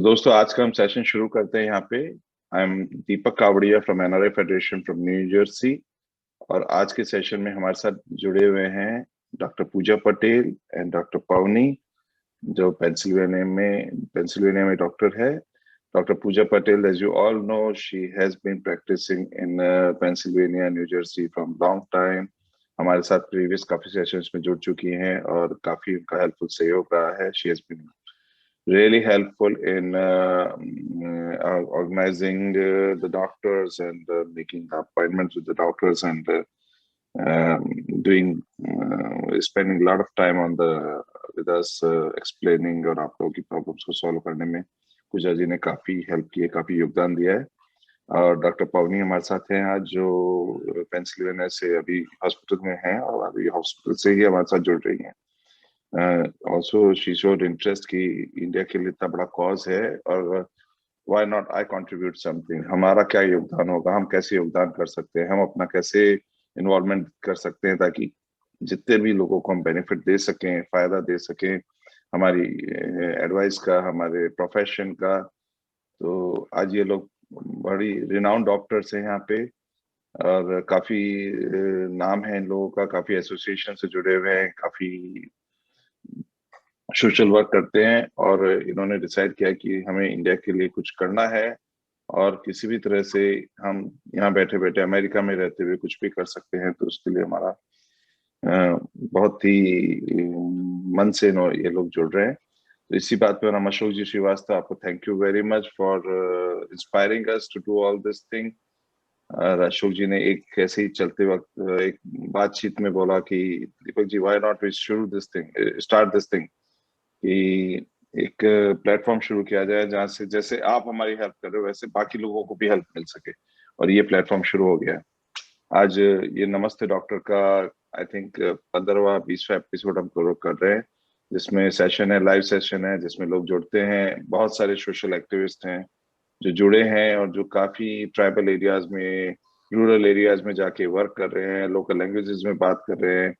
दोस्तों आज का हम सेशन शुरू करते हैं यहाँ पे। I am Deepak कावड़िया from NRI federation from new Jersey. और आज के सेशन में हमारे साथ जुड़े हुए हैं doctor Pooja Patel and doctor Pavani, जो पेंसिल्वेनिया में डॉक्टर है। Doctor Pooja Patel, as you all know, she has been practicing in Pennsylvania New Jersey from long time. हमारे साथ प्रीवियस काफी सेशंस में जुड़ चुकी हैं और काफी उनका हेल्पफुल सहयोग रहा है। She has been really helpful in organizing the doctors and making appointments with the doctors and doing spending a lot of time on the with us explaining और आप लोगों की प्रॉब्लम्स को सॉल्व करने में पूजा जी ने काफी हेल्प की है, काफी योगदान दिया है। और डॉक्टर पवनी हमारे साथ हैं आज, जो पेंसिल्वेनिया से अभी हॉस्पिटल में हैं और अभी हॉस्पिटल से ही हमारे साथ जुड़ रही हैं। ऑल्सो शी शोड इंटरेस्ट कि इंडिया के लिए इतना बड़ा कॉज है और why not I contribute something, हमारा क्या योगदान होगा, हम कैसे योगदान कर सकते हैं, हम अपना कैसे इन्वॉल्वमेंट कर सकते हैं ताकि जितने भी लोगों को हम बेनिफिट दे सकें, फायदा दे सकें हमारी एडवाइस का, हमारे प्रोफेशन का। तो आज ये लोग बड़ी रिनाउंड डॉक्टर्स हैं यहाँ पे और काफी नाम है इन लोगों का, काफी एसोसिएशन से जुड़े हुए हैं, काफी सोशल वर्क करते हैं और इन्होंने डिसाइड किया कि हमें इंडिया के लिए कुछ करना है और किसी भी तरह से हम यहाँ बैठे बैठे अमेरिका में रहते हुए कुछ भी कर सकते हैं। तो उसके लिए हमारा बहुत ही मन से ये लोग जुड़ रहे हैं। तो इसी बात पर हम अशोक जी श्रीवास्तव, आपको thank you very much for inspiring us to do all this thing. और अशोक जी ने एक ऐसे ही चलते वक्त एक बातचीत में बोला कि Deepak ji, why not we शुरू this thing, start this thing, कि एक प्लेटफॉर्म शुरू किया जाए जहां से जैसे आप हमारी हेल्प कर रहे हो वैसे बाकी लोगों को भी हेल्प मिल सके। और ये प्लेटफॉर्म शुरू हो गया है। आज ये नमस्ते डॉक्टर का आई थिंक 15वां 20वां एपिसोड हम कर रहे हैं, जिसमें सेशन है, लाइव सेशन है, जिसमें लोग जुड़ते हैं। बहुत सारे सोशल एक्टिविस्ट हैं जो जुड़े हैं और जो काफी ट्राइबल एरियाज में, रूरल एरियाज में जाके वर्क कर रहे हैं, लोकल लैंग्वेजेस में बात कर रहे हैं,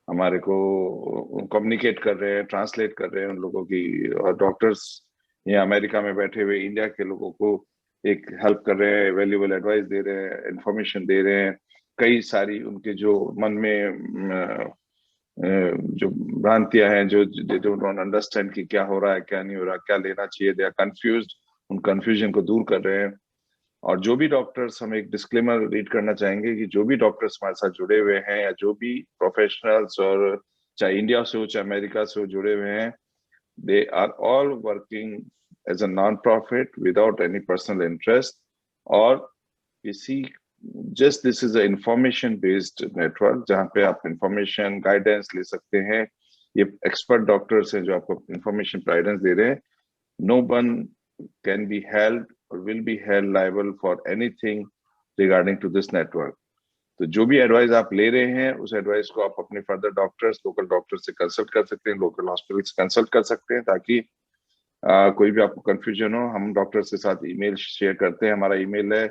हमारे को कम्युनिकेट कर रहे हैं, ट्रांसलेट कर रहे हैं उन लोगों की। और डॉक्टर्स यहाँ अमेरिका में बैठे हुए इंडिया के लोगों को एक हेल्प कर रहे हैं, वैल्यूबल एडवाइस दे रहे हैं, इंफॉर्मेशन दे रहे हैं। कई सारी उनके जो मन में जो भ्रांतियां हैं, जो दे डोंट अंडरस्टैंड कि क्या हो रहा है, क्या नहीं हो रहा, क्या लेना चाहिए, दे आर कंफ्यूज्ड, उन कंफ्यूजन को दूर कर रहे हैं। और जो भी डॉक्टर्स, हम एक डिस्क्लेमर रीड करना चाहेंगे कि जो भी डॉक्टर्स हमारे साथ जुड़े हुए हैं या जो भी प्रोफेशनल्स, और चाहे इंडिया से हो चाहे अमेरिका से हो, जुड़े हुए हैं, they are all working as a non profit without any personal interest. और किसी just this is a information based network जहाँ पे आप इंफॉर्मेशन गाइडेंस ले सकते हैं। ये एक्सपर्ट डॉक्टर्स हैं जो आपको इंफॉर्मेशन गाइडेंस दे रहे हैं। No one can be held or will be held liable for anything regarding to this network. तो जो भी एडवाइस आप ले रहे हैं उस एडवाइस को आप अपने फर्दर डॉक्टर्स, लोकल डॉक्टर से कंसल्ट कर सकते हैं, लोकल हॉस्पिटल से कंसल्ट कर सकते हैं, ताकि कोई भी आपको कंफ्यूजन हो। हम डॉक्टर्स के साथ ईमेल शेयर करते हैं, हमारा ईमेल है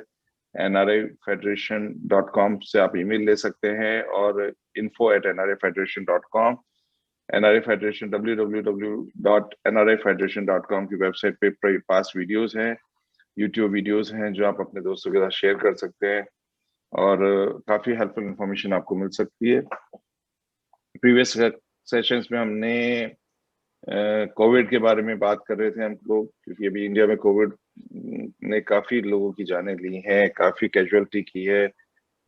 nrifederation.com से आप ईमेल ले सकते हैं, और info@nrifederation.com। NRI फेडरेशन www.nrifederation.com की वेबसाइट पे पास वीडियोस हैं, यूट्यूब वीडियोस हैं जो आप अपने दोस्तों के साथ शेयर कर सकते हैं और काफी हेल्पफुल इंफॉर्मेशन आपको मिल सकती है। प्रीवियस सेशंस में हमने कोविड के बारे में बात कर रहे थे हम लोग, क्योंकि अभी इंडिया में कोविड ने काफी लोगों की जानें ली हैं, काफी कैजुअलिटी की है।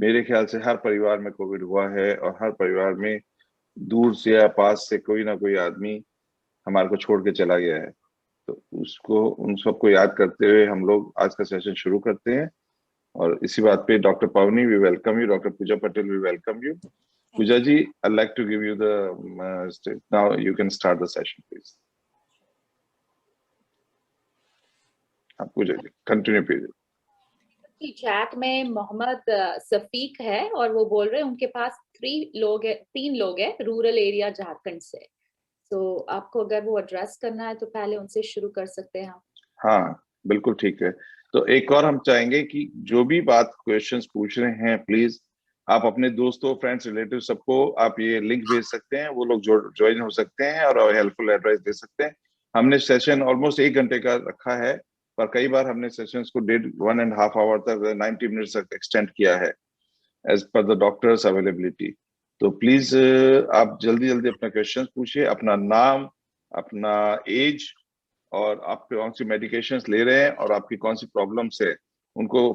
मेरे ख्याल से हर परिवार में कोविड हुआ है और हर परिवार में दूर से या पास से कोई ना कोई आदमी हमारे को छोड़ के चला गया है। तो उसको, उन सबको याद करते हुए हम लोग आज का सेशन शुरू करते हैं। और इसी बात पे doctor Pavani, we welcome you. Doctor Pooja Patel, we welcome you. Pooja ji, I like to give you the stage now, you can start the session please. हाँ Pooja ji, continue please. Chat में मोहम्मद सफीक है और वो बोल रहे हैं उनके पास 3 लोग हैं रूरल एरिया झारखंड से। तो आपको अगर वो एड्रेस करना है तो पहले उनसे शुरू कर सकते हैं हम। हाँ बिल्कुल ठीक है। तो एक और हम चाहेंगे कि जो भी बात क्वेश्चंस पूछ रहे हैं, प्लीज आप अपने दोस्तों, फ्रेंड्स, रिलेटिव सबको आप ये लिंक भेज सकते हैं, वो लोग ज्वाइन हो सकते हैं और हेल्पफुल एडवाइस दे सकते हैं। हमने सेशन ऑलमोस्ट 1 घंटे का रखा है, पर कई बार हमने सेशंस को 1.5 आवर तक 90 मिनट्स तक एक्सटेंड किया है as per the doctor's availability. तो प्लीज आप जल्दी जल्दी अपना क्वेश्चंस पूछिए, अपना नाम, अपना एज, और आप कौन सी मेडिकेशंस ले रहे हैं और आपकी कौन सी प्रॉब्लम्स है उनको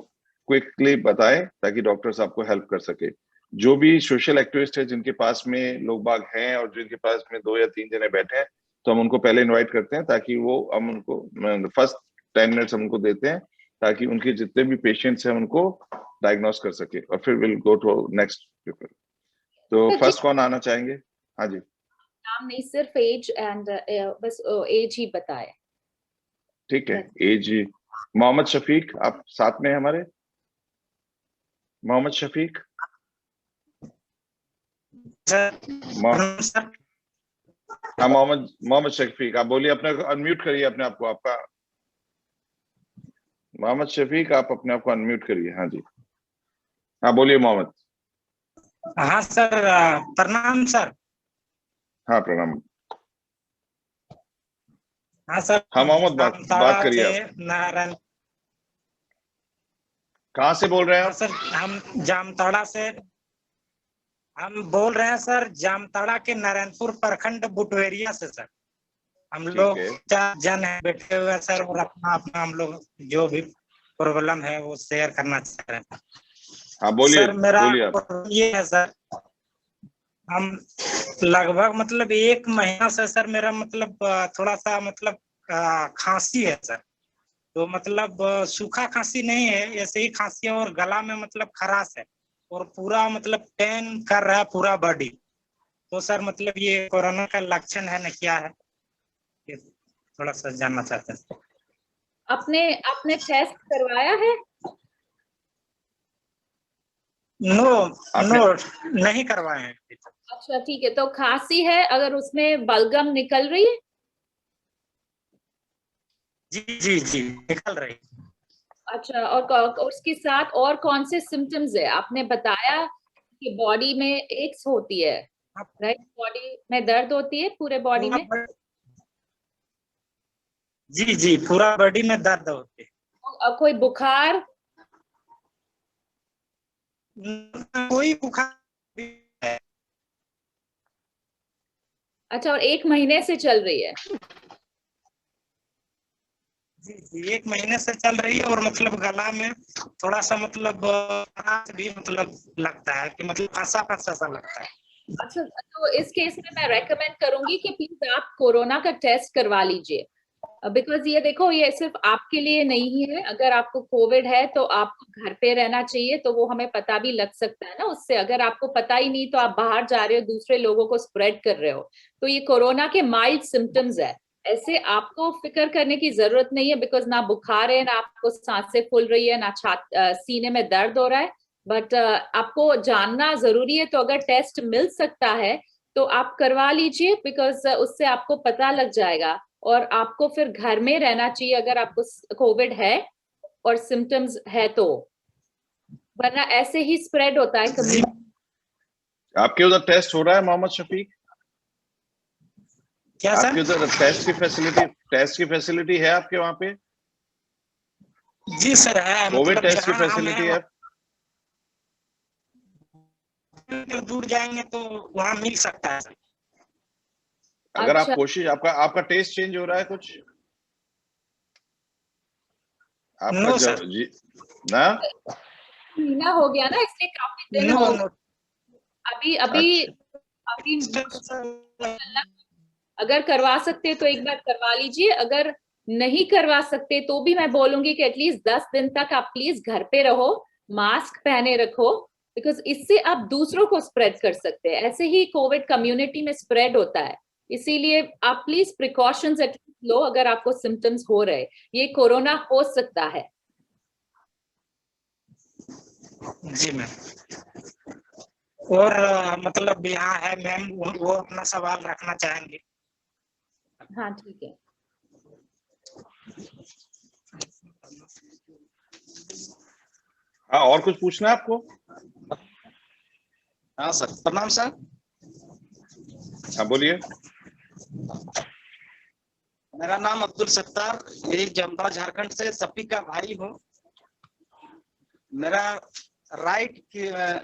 क्विकली बताएं, ताकि डॉक्टर्स आपको हेल्प कर सके। जो भी सोशल एक्टिविस्ट है जिनके पास में लोग बाग हैं और जिनके पास में 2 या 3 जने बैठे हैं, तो हम उनको पहले इनवाइट करते हैं, ताकि वो हम उनको फर्स्ट 10 मिनट्स हम उनको देते हैं, ताकि उनके जितने भी पेशेंट्स हैं उनको डायग्नोस कर सके, और फिर will go to next people. तो फर्स्ट कौन आना चाहेंगे? हाँ जी। नाम नहीं, सिर्फ एज एंड बस एज ही बताए। ठीक है, एज। मोहम्मद शफीक, आप साथ में हैं हमारे? मोहम्मद शफीक। हाँ, मोहम्मद शफीक, आप बोलिए, अपने अनम्यूट करिए अपने आप को। आपका मोहम्मद शफीक, आप अपने आप को अनम्यूट करिए। हाँ जी, हाँ बोलिए मोहम्मद। हाँ सर, प्रणाम सर। हाँ प्रणाम। हाँ सर। हाँ मोहम्मद, बात करिए आप। नारायण। कहाँ से बोल रहे हैं हाँ आप? सर, हम जामताड़ा से हम बोल रहे हैं सर, जामताड़ा के नारायणपुर प्रखंड बुटवेरिया से सर। हम लोग 4 जन हैं बैठे हुए हैं सर, और अपना अपना हम लोग जो भी प्रॉब्लम है वो शेयर करना चाह रहे हैं। हाँ बोलिए। सर मेरा बोलिए आप। ये है सर, हम लगभग मतलब 1 महीना से सर मेरा मतलब थोड़ा सा मतलब खांसी है सर। तो मतलब सूखा खांसी नहीं है, ऐसे ही खांसी है, और गला में मतलब खराश है, और पूरा मतलब पेन कर रहा है पूरा बॉडी। तो सर मतलब ये कोरोना का लक्षण है ना, क्या है, ये थोड़ा सा जानना चाहते हैं। आपने टेस्ट करवाया है? नो, नहीं करवाए हैं। अच्छा ठीक है, तो खांसी है, अगर उसमें बलगम निकल रही है? जी निकल रही। अच्छा, और उसके साथ और कौन से सिम्टम्स है? आपने बताया कि बॉडी में एक्स होती है, राइट? बॉडी में दर्द होती है, पूरे बॉडी में? जी पूरा बॉडी में दर्द होती है। और कोई बुखार? कोई बुखार है। अच्छा, और 1 महीने से चल रही है? जी 1 महीने से चल रही है, और मतलब गला में थोड़ा सा मतलब भी मतलब लगता है कि मतलब फंसा फंसा सा लगता है। अच्छा, तो इस केस में मैं रेकमेंड करूंगी कि प्लीज आप कोरोना का टेस्ट करवा लीजिए, बिकॉज ये देखो, ये सिर्फ आपके लिए नहीं है। अगर आपको कोविड है तो आपको घर पे रहना चाहिए, तो वो हमें पता भी लग सकता है ना उससे। अगर आपको पता ही नहीं तो आप बाहर जा रहे हो, दूसरे लोगों को स्प्रेड कर रहे हो, तो ये कोरोना के माइल्ड सिम्टम्स है। ऐसे आपको फिक्र करने की जरूरत नहीं है, बिकॉज ना बुखार है, ना आपको सांसें फूल रही है, ना सीने में दर्द हो रहा है। बट आपको जानना जरूरी है, तो अगर टेस्ट मिल सकता है तो आप करवा लीजिए, बिकॉज उससे आपको पता लग जाएगा। और आपको फिर घर में रहना चाहिए अगर आपको कोविड है और सिम्टम्स है तो, वरना ऐसे ही स्प्रेड होता है कम्युनिटी। आपके उधर टेस्ट हो रहा है मोहम्मद शफीक? क्या सर? आपके उधर टेस्ट की फैसिलिटी है आपके वहाँ पे? जी सर है, कोविड मतलब टेस्ट की फैसिलिटी है? दूर जाएंगे तो वहाँ मिल सकता है। अगर अच्छा। आप कोशिश, आपका टेस्ट चेंज हो रहा है कुछ? आपका नो सर। जी ना? महीना हो गया ना, इसलिए काफी दिन नो हो। नो। अभी अभी अभी अगर करवा सकते तो एक बार करवा लीजिए। अगर नहीं करवा सकते तो भी मैं बोलूंगी कि एटलीस्ट 10 दिन तक आप प्लीज घर पे रहो, मास्क पहने रखो, बिकॉज इससे आप दूसरों को स्प्रेड कर सकते हैं। ऐसे ही कोविड कम्युनिटी में स्प्रेड होता है, इसीलिए आप प्लीज प्रिकॉशंस एटलीस्ट लो अगर आपको सिम्टम्स हो रहे। ये कोरोना हो सकता है। जी मैम। और मतलब यहाँ है मैम, वो अपना सवाल रखना चाहेंगे? हाँ ठीक है। हाँ, और कुछ पूछना है आपको? हाँ सर, प्रणाम सर। हाँ बोलिए। मेरा नाम अब्दुल सत्तार, मेरी जमदा झारखंड से, सफी का भाई हूँ। मेरा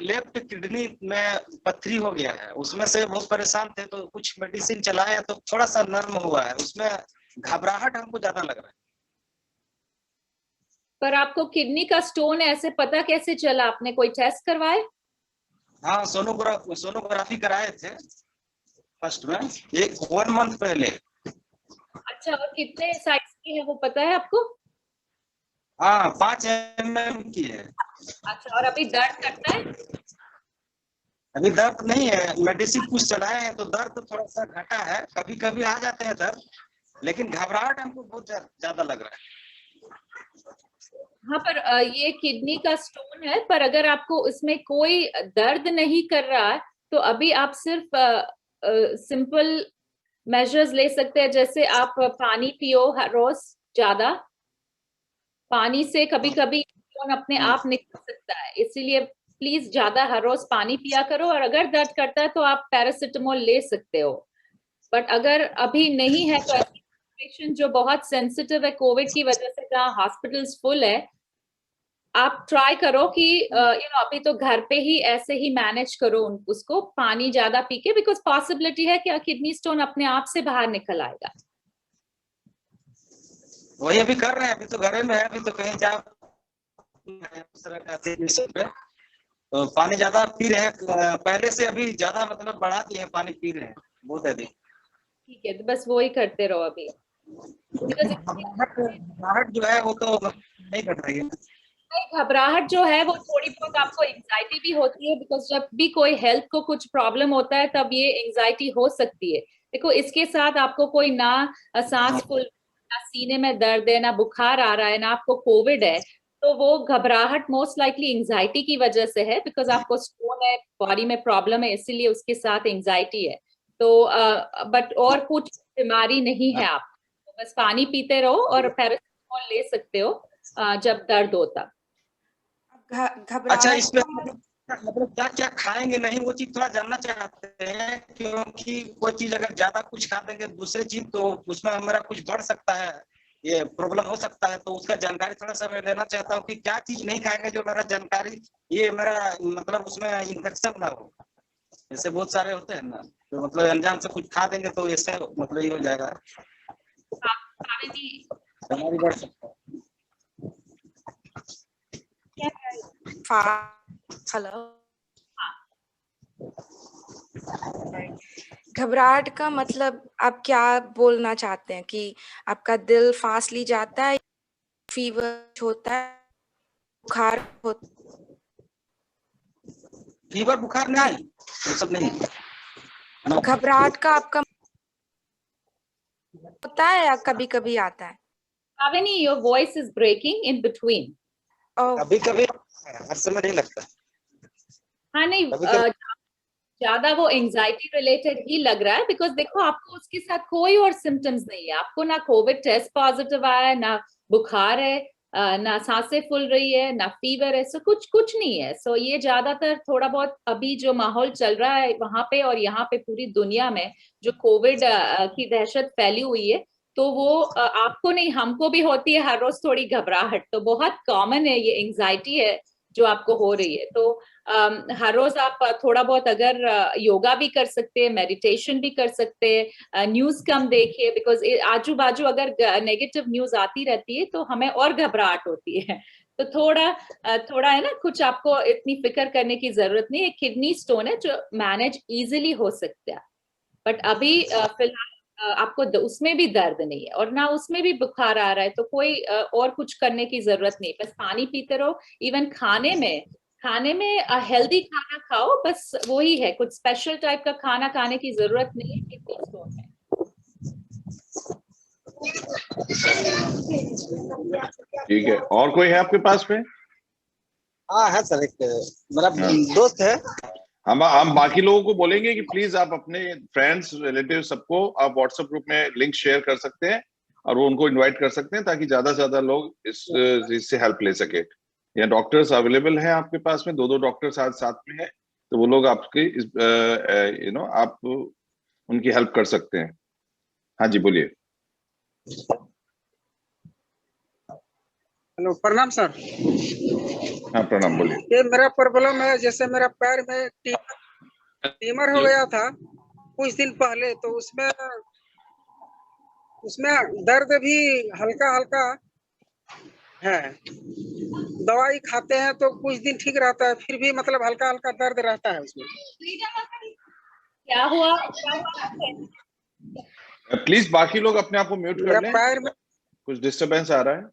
लेफ्ट किडनी में पथरी हो गया है, उसमें से बहुत परेशान थे, तो कुछ मेडिसिन चलाए तो थोड़ा सा नर्म हुआ है, उसमें घबराहट हमको ज्यादा लग रहा है। पर आपको किडनी का स्टोन है ऐसे पता कैसे चला? आपने कोई टेस्ट करवाए? हाँ, सोनोग्राफी कराए थे फर्स्ट में, 1 मंथ पहले। अच्छा, और कितने साइज की है वो पता है आपको? हाँ, 5 mm की है। अच्छा, और अभी दर्द करता है? अभी दर्द नहीं है, मेडिसिन कुछ चलाए हैं तो दर्द थोड़ा सा घटा है, कभी कभी आ जाते हैं दर्द, लेकिन घबराहट हमको बहुत ज्यादा लग रहा है। हाँ, पर ये किडनी का स्टोन है, पर अगर आपको इसमें कोई दर्द नहीं कर रहा है तो अभी आप सिर्फ सिंपल मेजर्स ले सकते हैं, जैसे आप पानी पियो हर रोज ज्यादा। पानी से कभी कभी स्टोन अपने आप निकल सकता है, इसीलिए प्लीज ज्यादा हर रोज पानी पिया करो। और अगर दर्द करता है तो आप पैरासिटामोल ले सकते हो। बट अगर अभी नहीं है तो ऐसी सिचुएशन जो बहुत सेंसिटिव है कोविड की वजह से, जहाँ हॉस्पिटल्स फुल है, आप ट्राई करो कि अभी तो घर पे ही ऐसे ही मैनेज करो उसको, पानी ज्यादा पी के, बिकॉज पॉसिबिलिटी है कि किडनी स्टोन अपने आप से बाहर निकल आएगा। वही अभी कर रहे हैं, अभी तो घर में है, अभी तो कहीं जा तो पानी ज्यादा पी रहे हैं, पहले से अभी ज्यादा मतलब बढ़ा दिए हैं, पानी पी रहे हैं बहुत अधिक। ठीक है, तो बस वो ही करते रहो अभी। घबराहट जो है वो तो नहीं घट रही है। घबराहट जो है वो थोड़ी बहुत आपको एंजाइटी भी होती है, बिकॉज जब भी कोई हेल्थ को कुछ प्रॉब्लम होता है तब ये एंजाइटी हो सकती है। देखो, इसके साथ आपको कोई ना सांस फूल, ना सीने में दर्द है, ना बुखार आ रहा है, ना आपको कोविड है, तो वो घबराहट मोस्ट लाइकली एंजाइटी की वजह से है, बिकॉज आपको स्टोन है, बॉडी में प्रॉब्लम है, इसीलिए उसके साथ एंजाइटी है। तो बट और कुछ बीमारी नहीं है। आप तो बस पानी पीते रहो और पैरासिटामोल ले सकते हो जब दर्द होता। अच्छा, इसमें मतलब क्या क्या खाएंगे नहीं, वो चीज थोड़ा जानना चाहते हैं, क्योंकि कोई चीज अगर ज्यादा कुछ खा देंगे दूसरी चीज तो उसमें हमारा कुछ बढ़ सकता है, ये प्रॉब्लम हो सकता है, तो उसका जानकारी थोड़ा सा मैं लेना चाहता हूँ कि क्या चीज नहीं खाएंगे जो मेरा जानकारी, ये मेरा मतलब उसमें इन्फेक्शन ना हो। जैसे बहुत सारे होते हैं ना, तो मतलब अनजान से कुछ खा देंगे तो इससे मतलब ये हो जाएगा, हमारी बढ़ सकता है। हेलो, घबराहट का मतलब आप क्या बोलना चाहते हैं कि आपका दिल फास्टली जाता है, फीवर होता है, बुखार होता? फीवर बुखार नहीं, वो सब नहीं। घबराहट का आपका होता है या कभी कभी आता है? Avani, your voice is breaking in between. कभी कभी हर समय नहीं लगता। हाँ, नहीं, ज्यादा वो एंजाइटी रिलेटेड ही लग रहा है, बिकॉज देखो आपको उसके साथ कोई और सिम्टम्स नहीं है, आपको ना कोविड टेस्ट पॉजिटिव आया है, ना बुखार है, ना सांसें फूल रही है, ना फीवर है, सो कुछ नहीं है। सो ये ज्यादातर थोड़ा बहुत अभी जो माहौल चल रहा है वहां पे और यहाँ पे पूरी दुनिया में जो कोविड की दहशत फैली हुई है, तो वो आपको नहीं, हमको भी होती है हर रोज थोड़ी घबराहट, तो बहुत कॉमन है, ये एंजाइटी है जो आपको हो रही है। तो हर रोज आप थोड़ा बहुत अगर योगा भी कर सकते हैं, मेडिटेशन भी कर सकते हैं, न्यूज कम देखिए, बिकॉज आजू बाजू अगर नेगेटिव न्यूज आती रहती है तो हमें और घबराहट होती है। तो थोड़ा है ना, कुछ आपको इतनी फिक्र करने की जरूरत नहीं है। किडनी स्टोन है जो मैनेज इजीली हो सकता है, बट अभी फिलहाल आपको उसमें भी दर्द नहीं है और ना उसमें भी बुखार आ रहा है, तो कोई और कुछ करने की जरूरत नहीं, बस पानी पीते रहो। इवन खाने में हेल्दी खाना खाओ, बस वही है, कुछ स्पेशल टाइप का खाना खाने की जरूरत नहीं है किडनी स्टोन में। ठीक है, और कोई है आपके पास में? हाँ है सर, एक मेरा दोस्त है। हम बाकी लोगों को बोलेंगे कि प्लीज आप अपने फ्रेंड्स, रिलेटिव, सबको आप व्हाट्सएप ग्रुप में लिंक शेयर कर सकते हैं और वो उनको इनवाइट कर सकते हैं, ताकि ज्यादा से ज्यादा लोग इससे हेल्प ले सके। या डॉक्टर्स अवेलेबल हैं आपके पास में, 2 डॉक्टर्स आज साथ में हैं, तो वो लोग आपके आप उनकी हेल्प कर सकते हैं। हाँ जी, बोलिए। हेलो, प्रणाम सर। हाँ प्रणाम, बोलिए। ये मेरा प्रॉब्लम है, जैसे मेरा पैर में ट्यूमर हो गया था कुछ दिन पहले, तो उसमें दर्द भी हल्का हल्का है। दवाई खाते हैं तो कुछ दिन ठीक रहता है, फिर भी मतलब हल्का हल्का दर्द रहता है उसमें। क्या हुआ? प्लीज बाकी लोग अपने आप को म्यूट मेरा कर लें, पैर में, कुछ डिस्टरबेंस आ रहा है।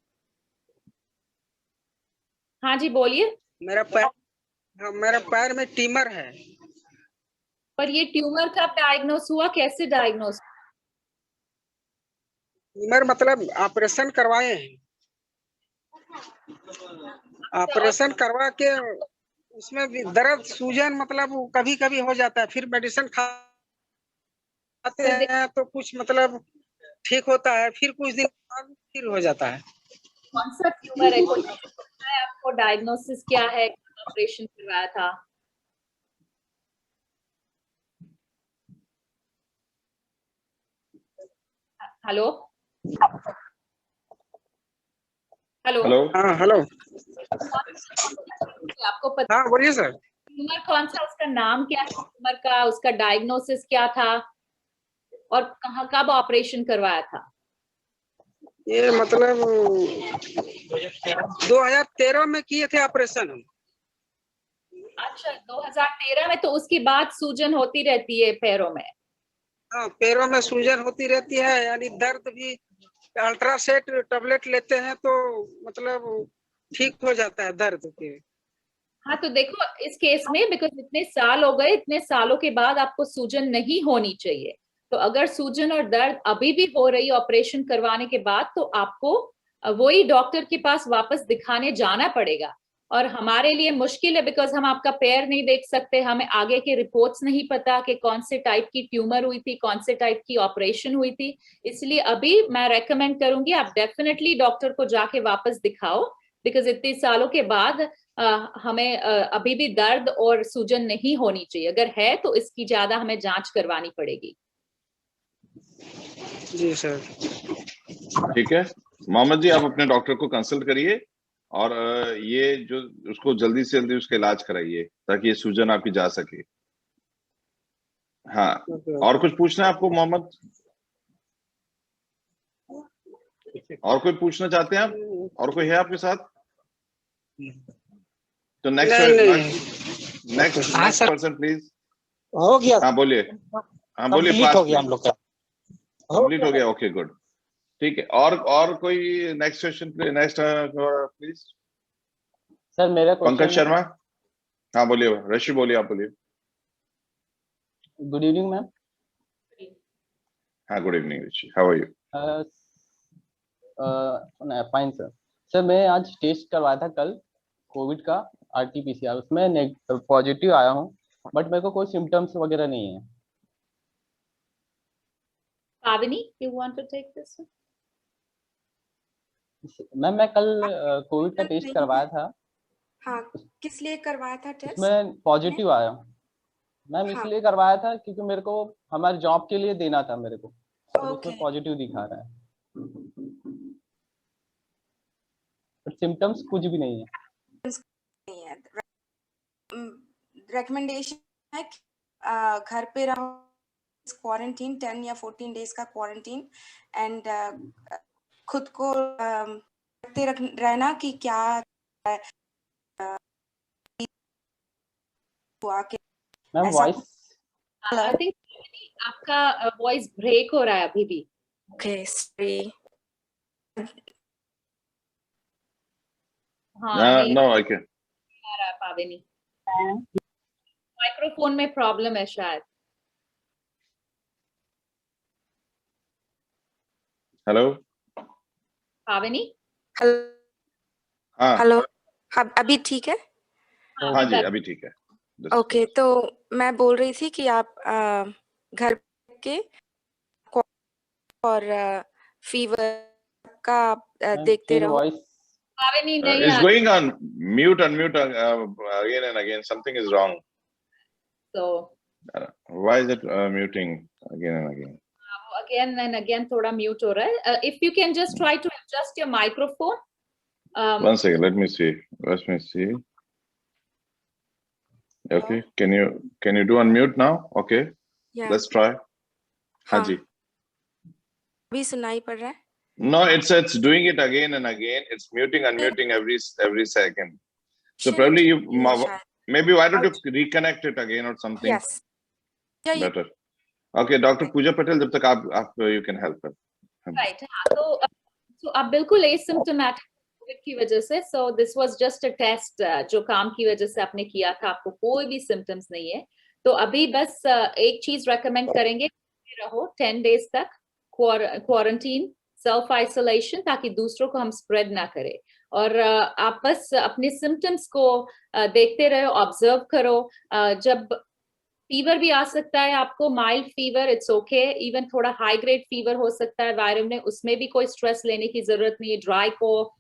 हाँ जी बोलिए। मेरा पैर में ट्यूमर है। पर ये ट्यूमर कब डायग्नोस हुआ, कैसे डायग्नोस? ट्यूमर मतलब ऑपरेशन करवाए हैं। ऑपरेशन करवा के उसमें भी दर्द सूजन मतलब कभी कभी हो जाता है, फिर मेडिसिन खाते हैं तो कुछ मतलब ठीक होता है, फिर कुछ दिन बाद फिर हो जाता है। कौन सा ट्यूमर है, कोई पता है आपको? डायग्नोसिस क्या है, ऑपरेशन करवाया था? Hello hello hello. हाँ हेलो, आपको पता हाँ बोलिए सर। ट्यूमर कौन सा, उसका नाम क्या है ट्यूमर का, उसका डायग्नोसिस क्या था और कहाँ कब ऑपरेशन करवाया था? ये मतलब 2013 में किए थे ऑपरेशन हम। अच्छा 2013 में, तो उसके बाद सूजन होती रहती है पैरों में? हाँ, पैरों में सूजन होती रहती है, यानी दर्द भी। अल्ट्रासेट टेबलेट लेते हैं तो मतलब ठीक हो जाता है दर्द के। हाँ तो देखो इस केस में, बिकॉज इतने साल हो गए, इतने सालों के बाद आपको सूजन नहीं होनी चाहिए। तो अगर सूजन और दर्द अभी भी हो रही है ऑपरेशन करवाने के बाद, तो आपको वही डॉक्टर के पास वापस दिखाने जाना पड़ेगा। और हमारे लिए मुश्किल है, बिकॉज हम आपका पैर नहीं देख सकते, हमें आगे के रिपोर्ट्स नहीं पता कि कौन से टाइप की ट्यूमर हुई थी, कौन से टाइप की ऑपरेशन हुई थी। इसलिए अभी मैं रेकमेंड करूंगी आप डेफिनेटली डॉक्टर को जाके वापस दिखाओ, बिकॉज इतने सालों के बाद हमें अभी भी दर्द और सूजन नहीं होनी चाहिए। अगर है तो इसकी ज्यादा हमें जांच करवानी पड़ेगी। जी सर। ठीक है मोहम्मद जी, आप अपने डॉक्टर को कंसल्ट करिए और ये जो उसको जल्दी से जल्दी उसका इलाज कराइए ताकि ये सूजन आपकी जा सके। हाँ, और कुछ पूछना है आपको मोहम्मद? और कोई पूछना चाहते हैं आप? और कोई है आपके साथ? तो नेक्स्ट पर्सन प्लीज। हो गया, हाँ बोलिए। हाँ बोलिए, कंप्लीट हो गया हम लोग का। कंप्लीट हो गया, ओके गुड। ठीक है, और कोई next question, next please. Sir मेरा पंकज क्वेश्चन, शर्मा। हाँ बोलिए, ऋषि बोलिए, आप बोलिए। Good evening ma'am. हाँ good evening Rishi, how are you? Fine sir. Sir मैं आज टेस्ट करवाया था कल कोविड का, RT-PCR, उसमें पॉजिटिव आया हूँ, बट मेरे को कोई सिम्टम्स वगैरह नहीं है। पावनी, you want to take this one? Ma'am मैं कल कोविड का टेस्ट करवाया था। हाँ, किस लिए करवाया था टेस्ट? उसमें पॉजिटिव आया मैम। हाँ। इसलिए करवाया था क्योंकि मेरे को हमारे जॉब के लिए देना था मेरे को, और उसमें ओके। पॉजिटिव दिखा रहा है, बट सिम्टम्स कुछ भी नहीं है। नहीं है। रिकमेंडेशन है कि घर पे रहो, क्वारंटीन 10 या 14 डेज का क्वारंटीन, एंड खुद को रखते रहना कि क्या हुआ कि मैम ऐसा वॉइस, I think आपका वॉइस ब्रेक हो रहा है अभी भी। Okay sorry. हाँ नहीं नो आई कैन। आ रहा है पावनी, माइक्रोफोन में प्रॉब्लम है शायद। हेलो पावनी। हेलो। हाँ हेलो, अभी ठीक है? हाँ जी, अभी ठीक है। ओके, तो मैं बोल रही थी कि आप घर के और फीवर का देखते रहो। वॉइस पावनी नहीं It's आ going on mute, unmute again and again. Something is wrong. तो Why is it muting again and again? Again and again थोड़ा म्यूट हो रहा है. If you can just try to adjust your microphone. One second, let me see. Okay, can you do unmute now? Okay, Yeah. let's try. हाँ जी. अभी सुनाई पड़ रहा है? No, it's doing it again and again. It's muting, unmuting every second. So probably you maybe why don't you reconnect it again or something? Yes. Yeah. Better. Okay, Dr. Pooja Patel, जब तक आप you can help her. Right. तो आप बिल्कुल asymptomatic Covid की वजह से, so this was just a test जो काम की वजह से आपने किया था, आपको कोई भी सिम्टम्स नहीं है. तो अभी बस एक चीज रेकमेंड करेंगे, रहो 10 डेज तक क्वारंटीन, सेल्फ आइसोलेशन, ताकि दूसरों को हम स्प्रेड ना करें. और आप बस अपने सिम्टम्स को देखते रहो, ऑब्जर्व करो. जब फीवर भी आ सकता है आपको, mild fever, it's okay. Even थोड़ा हाई ग्रेड फीवर हो सकता है वायरल में, उसमें भी कोई स्ट्रेस लेने की जरूरत नहीं है. ड्राई कोफ,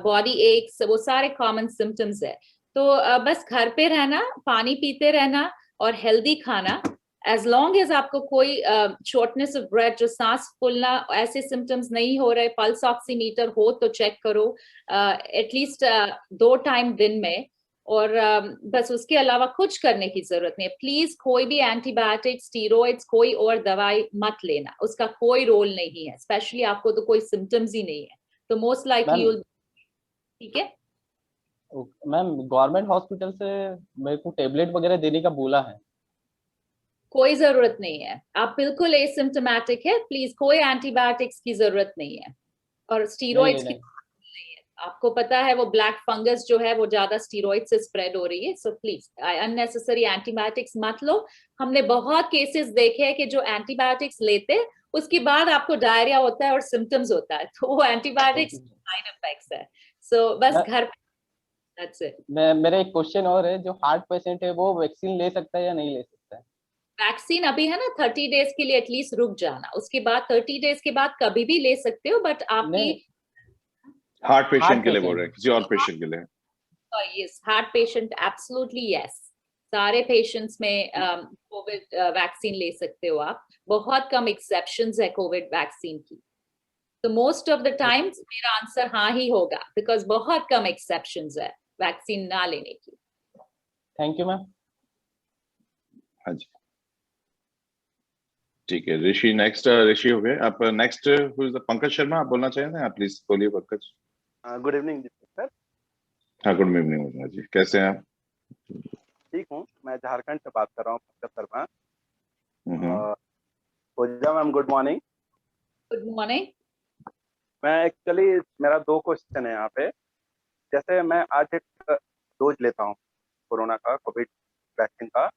बॉडी एक्स, वो सारे कॉमन सिम्टम्स है. तो बस घर पे रहना, पानी पीते रहना और हेल्दी खाना. एज लॉन्ग एज आपको कोई शॉर्टनेस ऑफ ब्रेथ, जो सांस फूलना, ऐसे सिम्टम्स नहीं हो रहे, पल्स ऑक्सीमीटर हो तो चेक करो एटलीस्ट 2 टाइम दिन में. और बस उसके अलावा कुछ करने की जरूरत नहीं है. प्लीज कोई भी एंटीबायोटिक, स्टीरॉइड्स, कोई और दवाई मत लेना, उसका कोई रोल नहीं है. स्पेशली आपको तो कोई सिम्टम्स ही नहीं है, तो मोस्ट लाइकली यू. ठीक है मैम, गवर्नमेंट हॉस्पिटल से मेरे को टेबलेट वगैरह देने का बोला है. कोई जरूरत नहीं है, आप बिल्कुल एसिम्प्टोमेटिक है. प्लीज कोई एंटीबायोटिक्स की जरूरत नहीं है और स्टीरॉइड्स की नहीं है. आपको पता है वो ब्लैक फंगस जो है वो ज्यादा स्टीरॉइड से स्प्रेड हो रही है. सो प्लीज अननेसेसरी एंटीबायोटिक्स मत लो. हमने बहुत केसेस देखे हैं कि जो एंटीबायोटिक्स लेते उसके बाद आपको डायरिया होता है और सिम्टम्स होता है, तो वो एंटीबायोटिक्स साइड इफेक्ट्स है. सो बस घर पे. That's it. मेरा एक क्वेश्चन और है, जो हार्ट पेशेंट है वो वैक्सीन ले सकता है या नहीं ले सकता है? वैक्सीन अभी है ना 30 डेज के लिए एटलीस्ट रुक जाना, उसके बाद 30 डेज के बाद कभी भी ले सकते हो. बट आपकी हार्ट पेशेंट के लिए बोल रहे हैं, किसी और पेशेंट के लिए? Yes, heart patient absolutely yes. सारे पेशेंट्स में कोविड वैक्सीन ले सकते हो आप. बहुत कम एक्सेप्शंस है कोविड वैक्सीन की. तो मोस्ट ऑफ द टाइम्स मेरा आंसर हाँ ही होगा, बिकॉज बहुत कम एक्सेप्शंस है वैक्सीन ना लेने की. Thank you ma'am. हाँ जी, ठीक है. ऋषि नेक्स्ट. ऋषि हो गए आप. नेक्स्ट पंकज शर्मा, आप बोलना चाहेंगे? आप प्लीज बोलिए पंकज. Good evening sir. हाँ, गुड इवनिंग जी, कैसे हैं आप? ठीक हूँ, मैं झारखंड से बात कर रहा हूँ, Pankaj Sharma. Pooja ma'am, good morning. Good morning. मैं एक्चुअली, मेरा 2 क्वेश्चन है यहाँ पे. जैसे मैं आज एक डोज लेता हूँ कोरोना का, कोविड वैक्सीन का,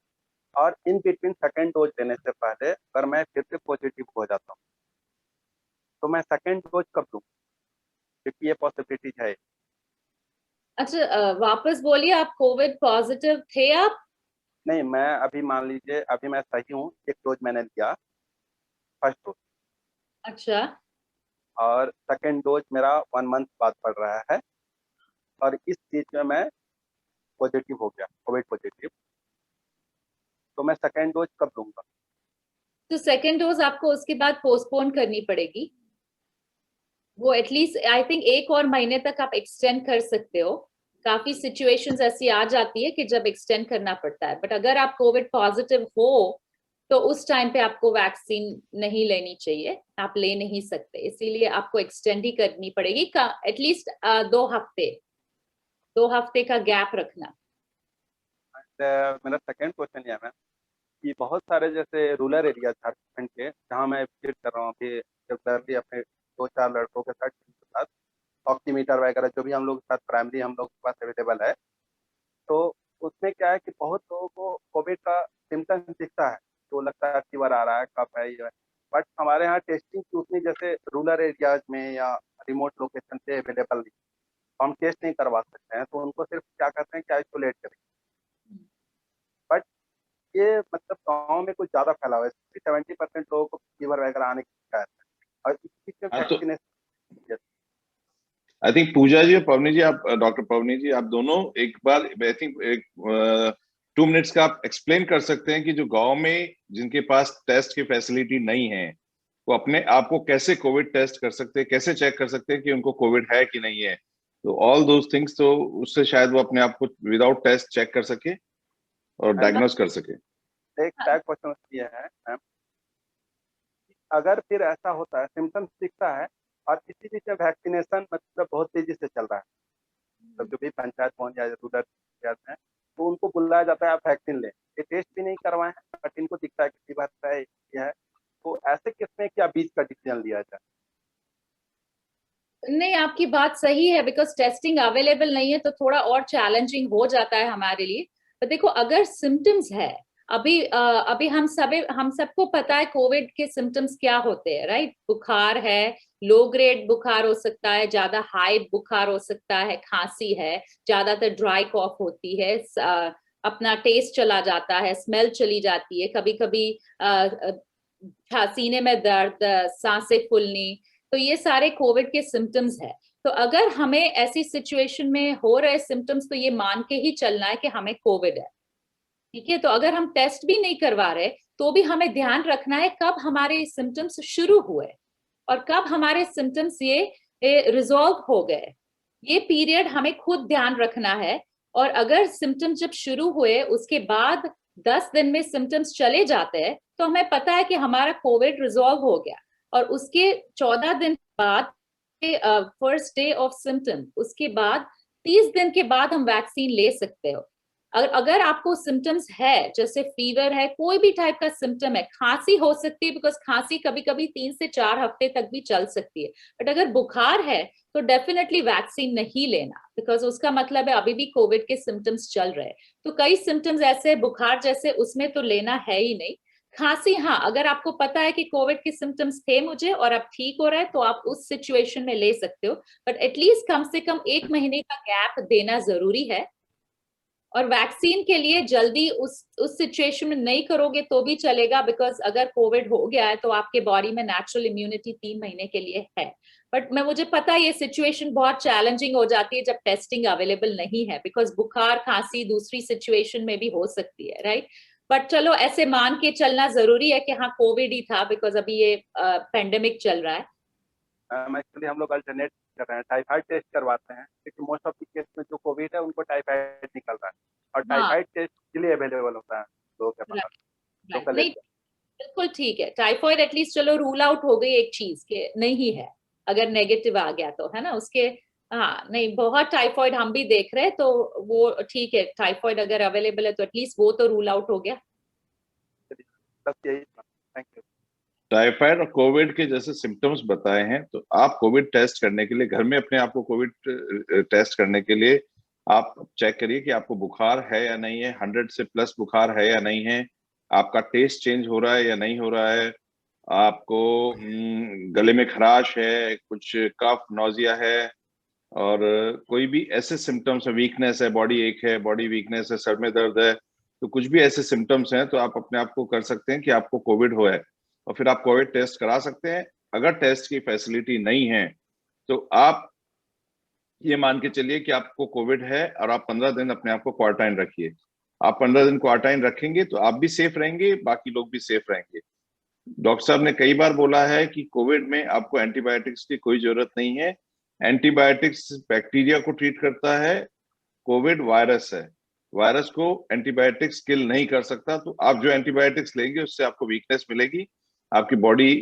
और इन बिटवीन सेकेंड डोज लेने से पहले अगर मैं फिर से पॉजिटिव हो जाता हूँ तो मैं सेकेंड डोज कब लूँ, क्योंकि ये पॉसिबिलिटी है. अच्छा, वापस बोलिए, आप कोविड पॉजिटिव थे आप? नहीं, मैं अभी मान लीजिए अभी मैं सही हूँ, एक डोज मैंने लिया, फर्स्ट डोज. अच्छा. और सेकेंड डोज मेरा 1 मंथ बाद पड़ रहा है, और इस चीज में मैं पॉजिटिव हो गया, कोविड पॉजिटिव. तो मैं सेकेंड डोज कब लूंगा? तो सेकेंड डोज आपको उसके बाद पोस्टपोन करनी पड़ेगी. वो एटलीस्ट आई थिंक 1 और महीने तक आप एक्सटेंड कर सकते हो. काफी सिचुएशंस ऐसी आ जाती है कि जब एक्सटेंड करना पड़ता है. बट अगर आप कोविड पॉजिटिव हो तो उस टाइम पे आपको वैक्सीन नहीं लेनी चाहिए, आप ले नहीं सकते. इसीलिए आपको एक्सटेंड ही करनी पड़ेगी एटलीस्ट 2 हफ्ते का गैप रखना. मेरा सेकंड क्वेश्चन ये है कि बहुत सारे जैसे रूरल एरिया झारखंड के, जहाँ मैं विजिट कर रहा हूँ अभी रेगुलरली अपने 2-4 लड़कों के साथ ऑक्सीमीटर वगैरह जो भी हम लोग के साथ प्राइमरी हम लोग के पास अवेलेबल है, तो उसमें क्या है कि बहुत लोगों को कोविड का सिम्टम्स दिखता है, तो लगता है फीवर आ रहा है, कफ है, ये है. बट हमारे यहाँ टेस्टिंग की उतनी जैसे रूरल एरियाज में या रिमोट लोकेशन पे अवेलेबल नहीं, हम टेस्ट नहीं करवा सकते हैं, तो उनको सिर्फ क्या करते हैं कि आइसोलेट करें. बट ये मतलब गाँव में कुछ ज़्यादा फैला हुआ है, 70% लोगों को फीवर वगैरह आने की शिकायत है, और इस चीज़ में वैक्सीनेशन. आई थिंक पूजा जी और पवनी जी, आप डॉक्टर पवनी जी, आप दोनों एक बार आई थिंक एक 2 मिनट्स का आप एक्सप्लेन कर सकते हैं कि जो गांव में जिनके पास टेस्ट की फैसिलिटी नहीं है वो अपने आप को कैसे कोविड टेस्ट कर सकते हैं, कैसे चेक कर सकते हैं कि उनको कोविड है कि नहीं है। तो ऑल दोज थिंग्स, तो उससे शायद वो अपने आप को विदाउट टेस्ट चेक कर सके और डायग्नोज कर सके। एक टैग क्वेश्चन ये है मैम, अगर फिर ऐसा होता है, सिम्टम्स दिखता है और इसीलिए जब वैक्सीनेशन मतलब बहुत तेजी से चल रहा है, मतलब जो भी पंचायत पहुंच जाए रूरल एरियाज में, तो उनको बुलाया जाता है आप वैक्सीन लें, ये टेस्ट भी नहीं करवाए हैं बट इनको दिखता है किसी बात है ये है, तो ऐसे केस में क्या बीच का डिसीजन लिया जाए? नहीं, आपकी बात सही है, बिकॉज टेस्टिंग अवेलेबल नहीं है तो थोड़ा और चैलेंजिंग हो जाता है हमारे लिए। पर देखो, अगर सिम्टम्स है, अभी हम सबको पता है कोविड के सिम्टम्स क्या होते हैं, राइट? बुखार है, लो ग्रेड बुखार हो सकता है, ज्यादा हाई बुखार हो सकता है, खांसी है, ज्यादातर ड्राई कॉफ होती है, अपना टेस्ट चला जाता है, स्मेल चली जाती है, कभी कभी सीने में दर्द, सांसें फूलनी, तो ये सारे कोविड के सिम्टम्स है। तो अगर हमें ऐसी सिचुएशन में हो रहे सिम्टम्स, तो ये मान के ही चलना है कि हमें कोविड है, ठीक है? तो अगर हम टेस्ट भी नहीं करवा रहे तो भी हमें ध्यान रखना है कब हमारे सिम्टम्स शुरू हुए और कब हमारे सिम्टम्स ये रिजॉल्व हो गए। ये पीरियड हमें खुद ध्यान रखना है। और अगर सिम्टम्स जब शुरू हुए उसके बाद 10 दिन में सिम्टम्स चले जाते हैं, तो हमें पता है कि हमारा कोविड रिजॉल्व हो गया। और उसके 14 दिन बाद, फर्स्ट डे ऑफ सिम्टम, उसके बाद 30 दिन के बाद हम वैक्सीन ले सकते हो। अगर आपको सिम्टम्स है, जैसे फीवर है, कोई भी टाइप का सिम्टम है, खांसी हो सकती है, बिकॉज खांसी कभी कभी 3 से 4 हफ्ते तक भी चल सकती है, बट अगर बुखार है तो डेफिनेटली वैक्सीन नहीं लेना, बिकॉज उसका मतलब है अभी भी कोविड के सिम्टम्स चल रहे हैं। तो कई सिम्टम्स ऐसे बुखार जैसे, उसमें तो लेना है ही नहीं। खांसी, हाँ, अगर आपको पता है कि कोविड के सिम्टम्स थे मुझे और अब ठीक हो रहा है, तो आप उस सिचुएशन में ले सकते हो, बट एटलीस्ट कम से कम 1 महीने का गैप देना जरूरी है। और वैक्सीन के लिए जल्दी उस सिचुएशन में नहीं करोगे तो भी चलेगा, बिकॉज अगर कोविड हो गया है तो आपके बॉडी में नेचुरल इम्यूनिटी 3 महीने के लिए है। बट मुझे पता है ये सिचुएशन बहुत चैलेंजिंग हो जाती है जब टेस्टिंग अवेलेबल नहीं है, बिकॉज बुखार खांसी दूसरी सिचुएशन में भी हो सकती है, राइट? बट चलो, ऐसे मान के चलना जरूरी है कि हाँ कोविड ही था, बिकॉज अभी ये पेंडेमिक चल रहा है। एक्चुअली हम लोग अल्टरनेट कर रहे हैं, टाइफाइड टेस्ट करवाते हैं, क्योंकि मोस्ट ऑफ द केस में जो कोविड है उनको टाइफाइड निकल रहा है, और टाइफाइड टेस्ट के लिए अवेलेबल होता है लोगों के पास। नहीं, बिल्कुल ठीक है। टाइफाइड एटलीस्ट चलो रूल आउट हो गई एक चीज के नहीं है, अगर नेगेटिव आ गया तो, है ना? उसके हाँ, नहीं, बहुत टाइफाइड हम भी देख रहे हैं, तो वो ठीक है, टाइफाइड अगर अवेलेबल है तो एटलीस्ट वो तो रूल आउट हो गया। बस यही, थैंक यू। टाइफाइड और कोविड के जैसे सिम्टम्स बताए हैं, तो आप कोविड टेस्ट करने के लिए घर में अपने आप को कोविड टेस्ट करने के लिए आप चेक करिए कि आपको बुखार है या नहीं है, 100 से प्लस बुखार है या नहीं है, आपका टेस्ट चेंज हो रहा है या नहीं हो रहा है, आपको गले में खराश है, कुछ कफ नौजिया है, और कोई भी ऐसे सिम्टम्स है, वीकनेस है, बॉडी एक है, बॉडी वीकनेस है, सर में दर्द है, तो कुछ भी ऐसे सिम्टम्स हैं तो आप अपने आप को कर सकते हैं कि आपको कोविड हो है, और फिर आप कोविड टेस्ट करा सकते हैं। अगर टेस्ट की फैसिलिटी नहीं है तो आप ये मान के चलिए कि आपको कोविड है और आप 15 दिन अपने आप को क्वारंटाइन रखिए। आप 15 दिन क्वारंटाइन रखेंगे तो आप भी सेफ रहेंगे, बाकी लोग भी सेफ रहेंगे। डॉक्टर साहब ने कई बार बोला है कि कोविड में आपको एंटीबायोटिक्स की कोई जरूरत नहीं है। एंटीबायोटिक्स बैक्टीरिया को ट्रीट करता है, कोविड वायरस है, वायरस को एंटीबायोटिक्स किल नहीं कर सकता। तो आप जो एंटीबायोटिक्स लेंगे उससे आपको वीकनेस मिलेगी, आपकी बॉडी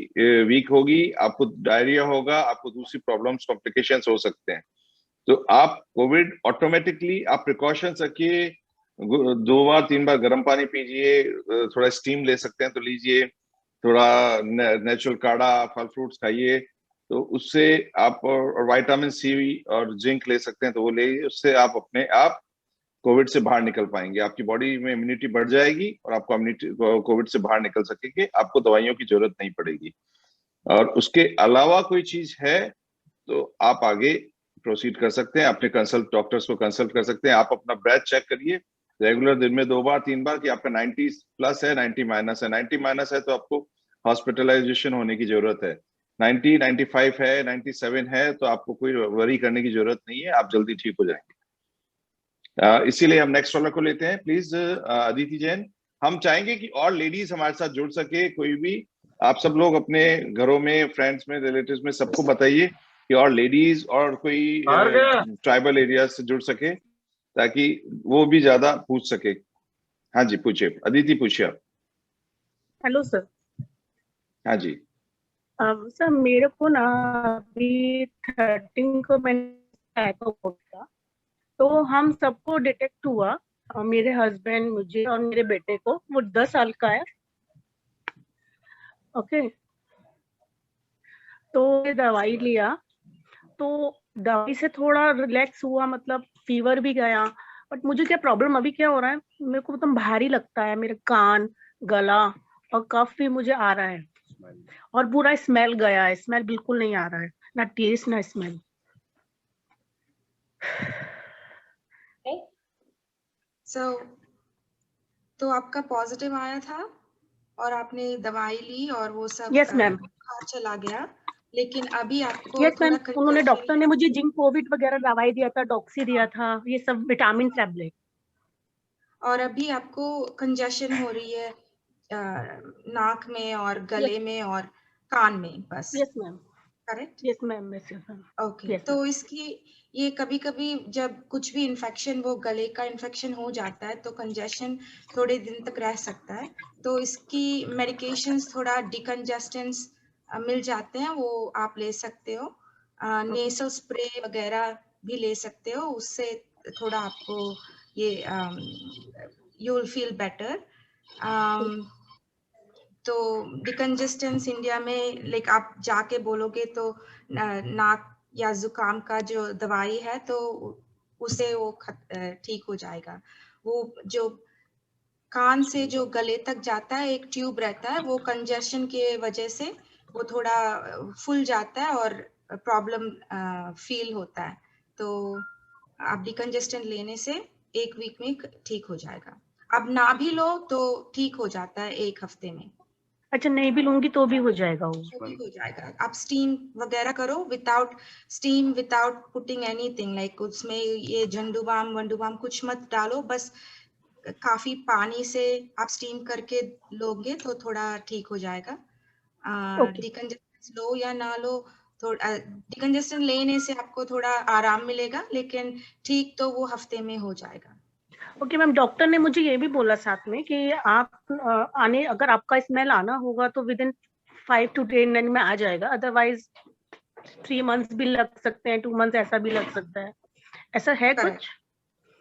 वीक होगी, आपको डायरिया होगा, आपको दूसरी प्रॉब्लम्स, कॉम्प्लिकेशंस हो सकते हैं। तो आप कोविड ऑटोमेटिकली आप प्रिकॉशंस रखिए, 2 बार 3 बार गर्म पानी पीजिए, थोड़ा स्टीम ले सकते हैं तो लीजिए, थोड़ा नेचुरल काढ़ा, फल फ्रूट्स खाइए, तो उससे आप, और विटामिन सी और जिंक ले सकते हैं तो वो ले, उससे आप अपने आप कोविड से बाहर निकल पाएंगे, आपकी बॉडी में इम्यूनिटी बढ़ जाएगी और आपको इम्यूनिटी कोविड से बाहर निकल सकेंगे, आपको दवाइयों की जरूरत नहीं पड़ेगी। और उसके अलावा कोई चीज है तो आप आगे प्रोसीड कर सकते हैं, अपने कंसल्ट डॉक्टर्स को कंसल्ट कर सकते हैं। आप अपना ब्रेथ चेक करिए रेगुलर, दिन में 2 बार 3 बार, कि आपका 90 प्लस है, 90 माइनस है। 90 माइनस है तो आपको हॉस्पिटलाइजेशन होने की जरूरत है, 90 95 है, 97 है तो आपको कोई वरी करने की जरूरत नहीं है, आप जल्दी ठीक हो जाएंगे। इसीलिए हम नेक्स्ट वाला को लेते हैं, प्लीज अदिति जैन। हम चाहेंगे कि और लेडीज हमारे साथ जुड़ सके, कोई भी आप सब लोग अपने घरों में, फ्रेंड्स में, रिलेटिव्स में सबको बताइए कि और लेडीज और कोई ट्राइबल एरिया से जुड़ सके ताकि वो भी ज्यादा पूछ सके। हाँ जी, पूछिए अदिति, पूछिए आप। Hello sir. हाँ जी। सर मेरे को ना अभी 13 को मैंने आया था कोविड का, तो हम सबको डिटेक्ट हुआ, मेरे हस्बैंड, मुझे और मेरे बेटे को। वो 10 साल का है। ओके, तो ये दवाई लिया, तो दवाई से थोड़ा रिलैक्स हुआ, मतलब फीवर भी गया। बट मुझे क्या प्रॉब्लम अभी क्या हो रहा है, मेरे को एकदम भारी लगता है, मेरे कान, गला और कफ भी मुझे आ रहा है, और पूरा स्मेल गया है, स्मेल बिल्कुल नहीं आ रहा है, ना टेस्ट ना स्मेल। तो आपका पॉजिटिव आया था और आपने दवाई ली और वो सब यस मैम। बुखार चला गया, लेकिन अभी आपको यस मैम, थोड़ा उन्होंने congestion डॉक्टर ने मुझे जिंक कोविड वगैरह दवाई दिया था, डॉक्सी दिया था, ये सब विटामिन टैबलेट। और अभी आपको कंजेशन हो रही है नाक में और गले में और कान में बस। Yes ma'am. Correct? Yes ma'am. Yes ma'am. Okay, तो इसकी ये कभी कभी जब कुछ भी इन्फेक्शन, वो गले का इन्फेक्शन हो जाता है तो कंजेशन थोड़े दिन तक रह सकता है। तो इसकी मेडिकेशंस थोड़ा डिकंजेस्टेंस मिल जाते हैं, वो आप ले सकते हो। नेसल स्प्रे वगैरह भी ले सकते हो, उससे थोड़ा आपको ये यू विल फील बेटर। तो डिकंजेस्टेंस इंडिया में लाइक आप जाके बोलोगे तो नाक या जुकाम का जो दवाई है तो उसे वो ठीक हो जाएगा। वो जो कान से जो गले तक जाता है, एक ट्यूब रहता है, वो कंजेशन के वजह से वो थोड़ा फूल जाता है और प्रॉब्लम फील होता है। तो आप डिकंजेस्टेंट लेने से 1 वीक में ठीक हो जाएगा। अब ना भी लो तो ठीक हो जाता है 1 हफ्ते में। अच्छा, नहीं भी लूंगी तो भी हो जाएगा वो? तो भी हो जाएगा। आप स्टीम वगैरह करो, without steam, without putting anything, like उसमें ये झंडू बाम वंडू बाम कुछ मत डालो, बस काफी पानी से आप स्टीम करके लोगे तो थोड़ा ठीक हो जाएगा। डिकंजेस्टेंट लो या ना लो, थोड़ा डिकंजेस्टेंट लेने से आपको थोड़ा आराम मिलेगा, लेकिन ठीक तो वो हफ्ते में हो जाएगा। ओके मैम, डॉक्टर ने मुझे ये भी बोला साथ में कि आप आने, अगर आपका स्मेल आना होगा तो विद इन 5 to 10 दिन में आ जाएगा, अदरवाइज 3 months भी लग सकते हैं, 2 months ऐसा भी लग सकता है। ऐसा है कुछ?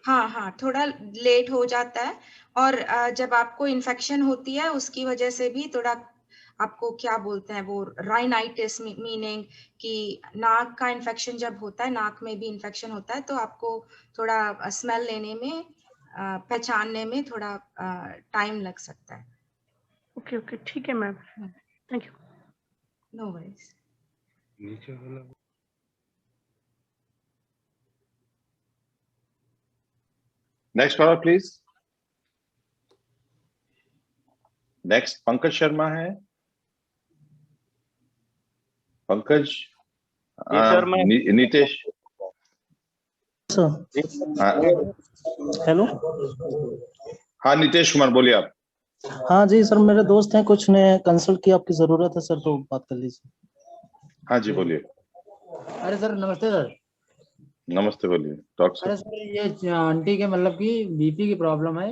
हाँ, थोड़ा लेट हो जाता है। और जब आपको इन्फेक्शन होती है उसकी वजह से भी थोड़ा आपको क्या बोलते हैं वो राइनाइटिस, मीनिंग कि नाक का इन्फेक्शन जब होता है, नाक में भी इन्फेक्शन होता है, तो आपको थोड़ा स्मेल लेने में, पहचानने में थोड़ा टाइम लग सकता है। ओके, ठीक है ma'am, thank you. No worries. Next caller please. Next Pankaj Sharma है। पंकज। नीतीश। हेलो। हाँ नीतीश कुमार, बोलिए आप। हाँ जी सर, मेरे दोस्त हैं, कुछ ने कंसल्ट की आपकी जरूरत है सर, तो बात कर लीजिए। हाँ जी बोलिए। अरे सर नमस्ते सर। नमस्ते, बोलिए डॉक्टर। अरे सर ये आंटी के मतलब की बीपी की प्रॉब्लम है।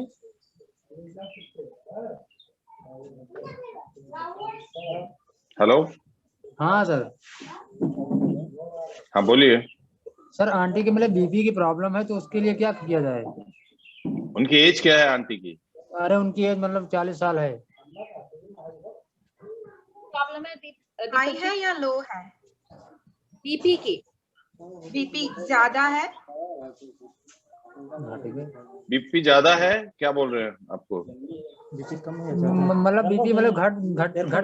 हेलो। हाँ सर। हाँ बोलिए। सर आंटी के मतलब बीपी की प्रॉब्लम है, तो उसके लिए क्या किया जाए? उनकी एज क्या है आंटी की? अरे उनकी एज मतलब 40 साल है। प्रॉब्लम है हाई है या लो है? बीपी की। बीपी ज्यादा है? बीपी ज्यादा है? क्या बोल रहे हैं आपको? मतलब बीपी मतलब घट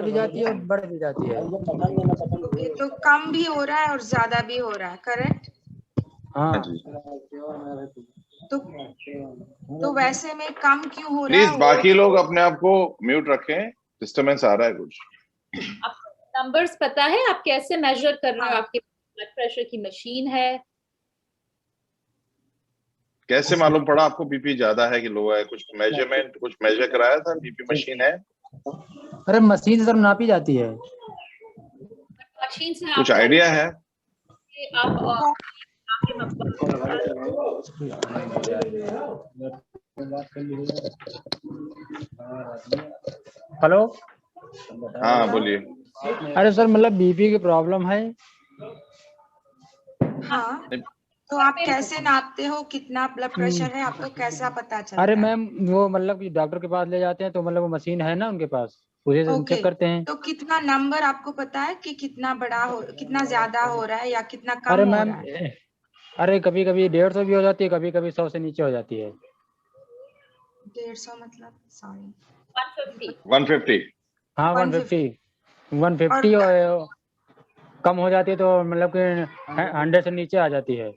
भी जाती है और बढ़ भी जाती है। ओके, तो कम भी हो रहा है और ज्यादा भी हो रहा है, करेक्ट? हाँ जी। तो वैसे में कम क्यों हो रहा प्लीज है? बाकी लोग अपने आप को म्यूट रखें, डिस्टर्बेंस आ रहा है कुछ। आपको नंबर्स पता है? आप कैसे मेजर कर रहे हो? आपके ब्लड प्रेशर की मशीन है? कैसे मालूम पड़ा आपको बीपी ज्यादा है कि लो है? कुछ मेजरमेंट, कुछ मेजर कराया था? बीपी मशीन है? अरे मशीन से सर नापी जाती है। मशीन से कुछ आइडिया है? आप हेलो। हाँ बोलिए। अरे सर मतलब बीपी की प्रॉब्लम है। हाँ, तो आप कैसे नापते हो कितना ब्लड प्रेशर है, आपको कैसा पता चलता अरे है? मैम वो मतलब कि डॉक्टर के पास ले जाते हैं तो मतलब वो मशीन है ना उनके पास, उसे से ओके, चेक करते हैं। तो कितना नंबर आपको पता है कि कितना बड़ा हो, कितना ज्यादा हो रहा है या कितना अरे कम हो मैम रहा है? अरे कभी कभी 150 भी हो जाती है, कभी कभी 100 से नीचे हो जाती है। 150 मतलब सॉरी 150। हाँ 150 150 और कम हो जाती है तो मतलब कि 100 से नीचे आ जाती है।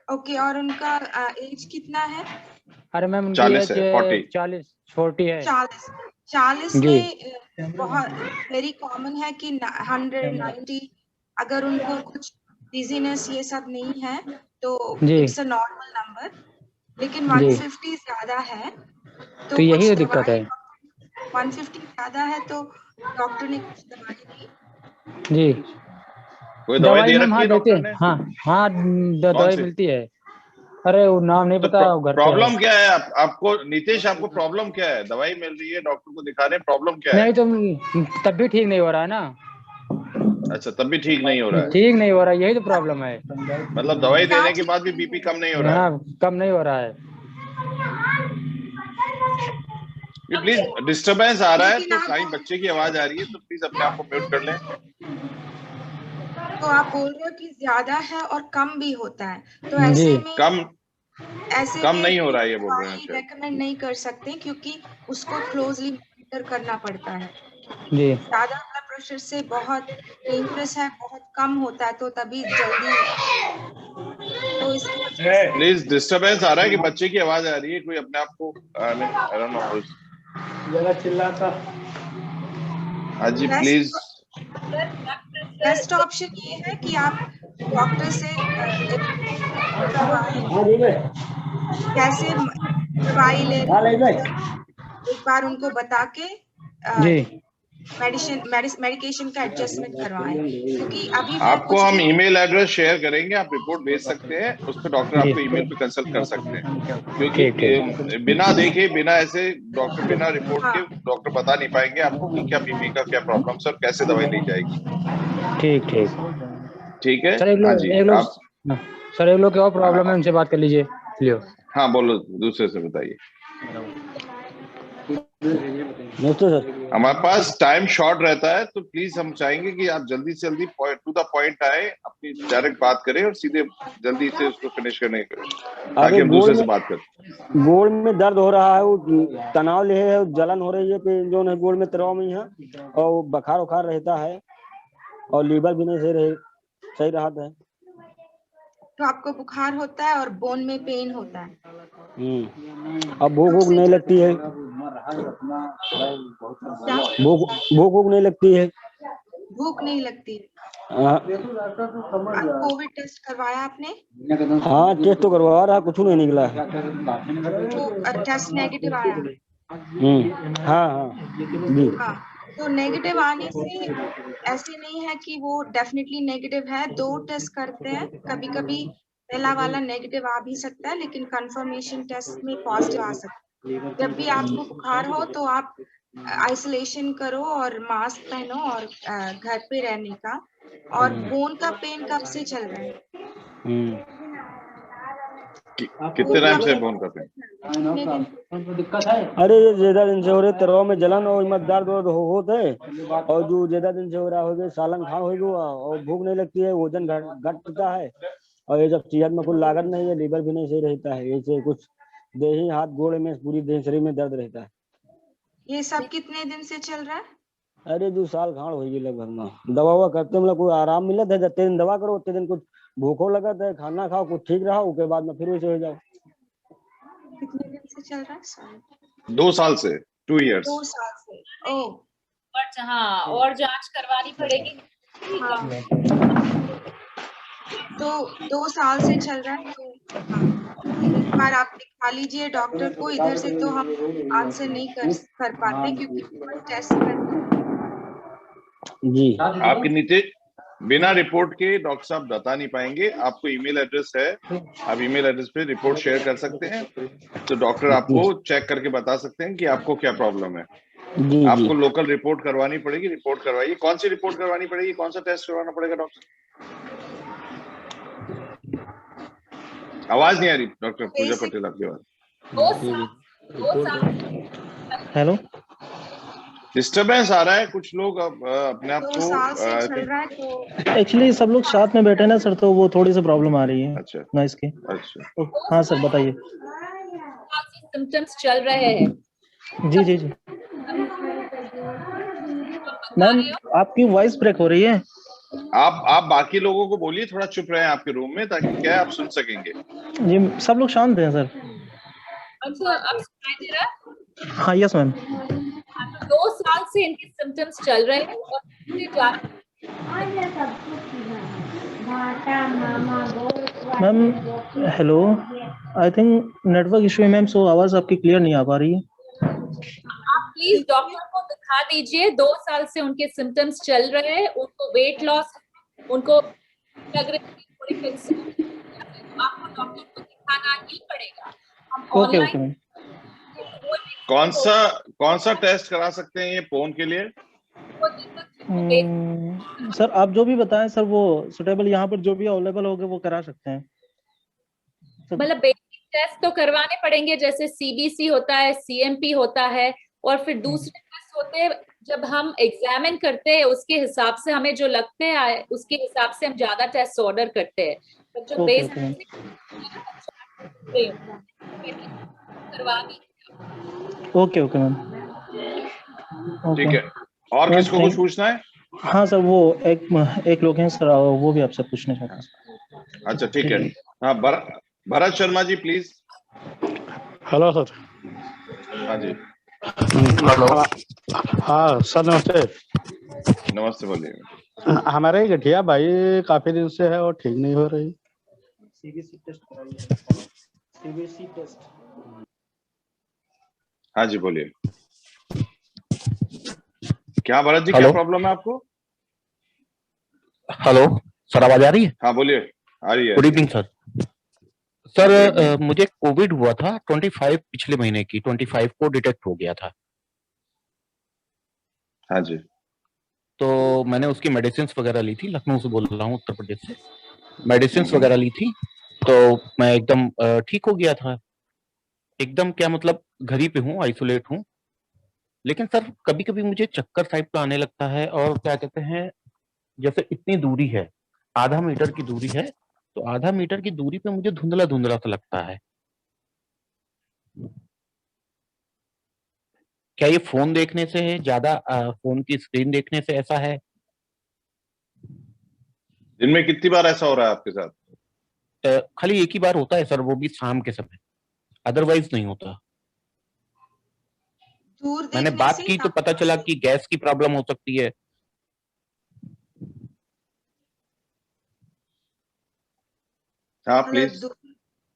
ओके, और उनका एज कितना है? अरे मैम उनकी 40 एज है, 40। 40 छोटी है 40 जी। में बहुत वेरी कॉमन है कि 190, अगर उनको कुछ डिजीनेस ये सब नहीं है तो जी इट्स अ नॉर्मल नंबर, लेकिन जी 150 ज्यादा है तो यही कुछ तो दिक्कत दवाई, है 150 ज्यादा है तो डॉक्टर ने कुछ दवाई दी? जी। कोई दवाई दे मैम रखी हाँ है देते डॉक्टर हैं, ने? हाँ हाँ कौन दवाई सी? मिलती है। अरे वो नाम नहीं तो पता, वो घर पे है। प्रॉब्लम क्या है आपको नीतीश, आपको प्रॉब्लम क्या है? दवाई मिल रही है, डॉक्टर को दिखा रहे हैं, प्रॉब्लम क्या है? नहीं तो तब भी ठीक नहीं हो रहा है ना। अच्छा, तब भी ठीक नहीं हो रहा है। ठीक नहीं हो रहा है, यही तो प्रॉब्लम है। मतलब दवाई क्या देने के ठीक बाद भी नहीं बीपी हो कम नहीं हो रहा है? हाँ कम नहीं हो रहा है। ये प्लीज डिस्टरबेंस आ रहा है, लेकिन तो आप कहीं बच्चे की आवाज आ रही है तो प्लीज अपने आप को म्यूट कर लें। तो आप बोल रहे हो कि ज्यादा है और कम भी होता है, तो जी ऐसे में कम नहीं हो रहा है ये बोल रहे हैं दवाई शायद। रेकमेंड नहीं कर सकते क्योंकि उसको क्लोजली मॉनिटर करना पड़ता है। जी ज्यादा ब्लड प्रेशर से बहुत डेंजरस है, बहुत कम होता है तो तभी जल्दी, तो इसकी वजह से प्लीज डिस्टरबेंस आ रहा है कि बच्चे की आवाज आ रही है, कोई अपने आप को I mean I don't know. ज्यादा चिल्लाता। हाँ जी प्लीज। बेस्ट ऑप्शन ये है कि आप डॉक्टर से करवाएं कैसे दवाई ले रहे हैं, एक बार उनको बता के जी मेडिकेशन का एडजस्टमेंट करवाएं, क्योंकि अभी मैं आपको कुछ हम दिन ईमेल एड्रेस शेयर करेंगे, आप रिपोर्ट भेज सकते हैं, उस पर डॉक्टर जी आपको ईमेल पे कंसल्ट कर सकते हैं। क्योंकि ठीक ठीक बिना देखे बिना ऐसे डॉक्टर बिना रिपोर्ट हाँ के डॉक्टर बता नहीं पाएंगे आपको कि क्या बीपी का क्या प्रॉब्लम है और कैसे दवाई ली जाएगी। ठीक ठीक। ठीक है? सर हाँ जी आप। सर एक लोग की और प्रॉब्लम है, हाँ, उनसे बात कर लीजिए। लियो हाँ बोलो, दूसरे से बताइए। नमस्ते सर। हमारे पास टाइम शॉर्ट रहता है तो प्लीज हम चाहेंगे कि आप जल्दी से जल्दी टू द पॉइंट आए, अपनी डायरेक्ट बात करें और सीधे जल्दी से उसको फिनिश करने की करें, ताकि हम दूसरे से बात करें। गोड़ में दर्द हो रहा है, वो तनाव ले है, जलन हो रही है कि जो है गोड़ में तनाव में है, और बुखार उखार रहता है और लीवर भी नहीं सही रहता है। तो आपको बुखार होता है और बोन में पेन होता है। अब भूख नहीं लगती है, भूख नहीं लगती है। भूख नहीं लगती है। कोविड टेस्ट करवाया आपने? हाँ टेस्ट तो करवा रहा, कुछ नहीं निकला है। तो टेस्ट नेगेटिव आया? हाँ हाँ जी। हाँ, तो नेगेटिव आने से ऐसे नहीं है कि वो डेफिनेटली नेगेटिव है, 2 टेस्ट करते हैं, कभी कभी पहला वाला नेगेटिव आ भी सकता है लेकिन कंफर्मेशन टेस्ट में पॉजिटिव आ सकता है। जब भी आपको बुखार हो तो आप आइसोलेशन करो और मास्क पहनो और घर पे रहने का। और बोन का पेन कब से चल रहा है? कितने टाइम से बोन का पेन? अरे ये ज्यादा दिन से हो रहे, तरव में जलन और दर्द होते है, और जो ज्यादा दिन से हो रहा हो गया सालन खा हो गया और भूख नहीं लगती है, वजन घटता है, और ये जब सेहत में कुछ लागत नहीं है, लीवर भी नहीं सही रहता है, ऐसे कुछ देही हाथ गोड़ में पूरी देह शरीर में दर्द रहता है। ये सब कितने दिन से चल रहा है? अरे 2 साल खाड़ हो गई लगभग ना। दवा करते मतलब कोई आराम मिलत है, जितने दिन दवा करो उतने दिन कुछ भूखो लगत है, खाना खाओ कुछ ठीक रहा, उसके बाद में फिर वैसे हो जाओ। कितने दिन से चल रहा है? 2 साल से, 2 years। 2 साल से। ओ हाँ, और जांच करवानी पड़ेगी। हाँ। तो 2 साल से चल रहा है, तो एक बार आप दिखा लीजिए डॉक्टर को। इधर से तो हम आंसर नहीं कर पाते क्योंकि टेस्ट जी आपके नीचे बिना रिपोर्ट के डॉक्टर साहब बता नहीं पाएंगे। आपको ईमेल एड्रेस है, आप ईमेल एड्रेस पे रिपोर्ट शेयर कर सकते हैं, तो डॉक्टर आपको चेक करके बता सकते हैं कि आपको क्या प्रॉब्लम है। जी आपको लोकल रिपोर्ट करवानी पड़ेगी, रिपोर्ट करवाइए। कौन सी रिपोर्ट करवानी पड़ेगी, कौन सा टेस्ट करवाना पड़ेगा डॉक्टर? आवाज नहीं आ रही डॉक्टर पूजा पटेल आपकी आवाज। हेलो, डिस्टरबेंस आ रहा है, कुछ लोग अपने आप 2 को साल से चल रहा है, तो एक्चुअली सब लोग साथ में बैठे ना सर, तो वो थोड़ी सी प्रॉब्लम आ रही है अच्छा नॉइस की। अच्छा तो हाँ सर बताइए। सिम्टम्स चल रहे हैं। जी जी जी मैम, आपकी वॉइस ब्रेक हो रही है। आप बाकी लोगों को बोलिए थोड़ा चुप रहे आपके रूम में, ताकि क्या है आप सुन सकेंगे। जी सब लोग शांत हैं सर। अच्छा, अब सुनाई दे रहा है? हाँ यस मैम। 2 साल से इनके सिम्टम्स चल रहे हैं और ma'am hello, I think network issue है मैम, सो आवाज आपकी क्लियर नहीं आ पा रही है। आप प्लीज डॉक्टर को दिखा दीजिए। 2 साल से उनके सिम्टम्स चल रहे हैं, उनको वेट लॉस, उनको लग रही है थोड़ी कंसर्न, आपको डॉक्टर को दिखाना ही पड़ेगा। हम ओके ओके ऑनलाइन मैम। कौन सा टेस्ट करा सकते हैं ये पोन के लिए? सर आप जो भी बताएं सर, वो सुटेबल यहाँ पर जो भी अवेलेबल होगा वो करा सकते हैं। मतलब बेसिक टेस्ट तो करवाने पड़ेंगे, जैसे सीबीसी होता है, सीएमपी होता है, और फिर दूसरे टेस्ट होते हैं जब हम एग्जामिन करते हैं, उसके हिसाब से हमें जो लगते हैं उसके हिसाब से हम ज्यादा टेस्ट ऑर्डर करते हैं। तो जो बेसिक करवा दी। ओके ओके मैम, ठीक है। और किसको कुछ पूछना है? हाँ सर, वो एक लोग हैं सर, वो भी आपसे पूछना चाहते हैं। अच्छा ठीक है। हाँ Bharat Sharma ji please. Hello sir. हाँ जी। हेलो। हाँ सर नमस्ते। नमस्ते, बोलिए। हमारे गठिया भाई काफी दिन से है और ठीक नहीं हो रही। सीबीसी टेस्ट कराइए, सीबीसी टेस्ट। हाँ जी बोलिए। क्या भरत जी, क्या प्रॉब्लम है आपको? हेलो सर, आवाज आ रही है? हाँ बोलिए, आ रही है। Good evening sir. सर मुझे कोविड हुआ था 25 पिछले महीने की 25 को डिटेक्ट हो गया था। हाँ जी। तो मैंने उसकी मेडिसिन वगैरह ली थी, लखनऊ से बोल रहा हूँ, उत्तर प्रदेश से। मेडिसिन वगैरह ली थी तो मैं एकदम ठीक हो गया था एकदम। क्या मतलब घर ही पे हूँ, आइसोलेट हूँ। लेकिन सर कभी कभी मुझे चक्कर टाइप का आने लगता है, और क्या कहते हैं, जैसे इतनी दूरी है, आधा मीटर की दूरी है, तो आधा मीटर की दूरी पे मुझे धुंधला धुंधला सा लगता है। क्या ये फोन देखने से है, ज्यादा फोन की स्क्रीन देखने से ऐसा है? दिन में कितनी बार ऐसा हो रहा है आपके साथ? खाली एक ही बार होता है सर, वो भी शाम के समय, अदरवाइज नहीं होता। मैंने बात की तो पता चला कि गैस की प्रॉब्लम हो सकती है। हाँ प्लीज।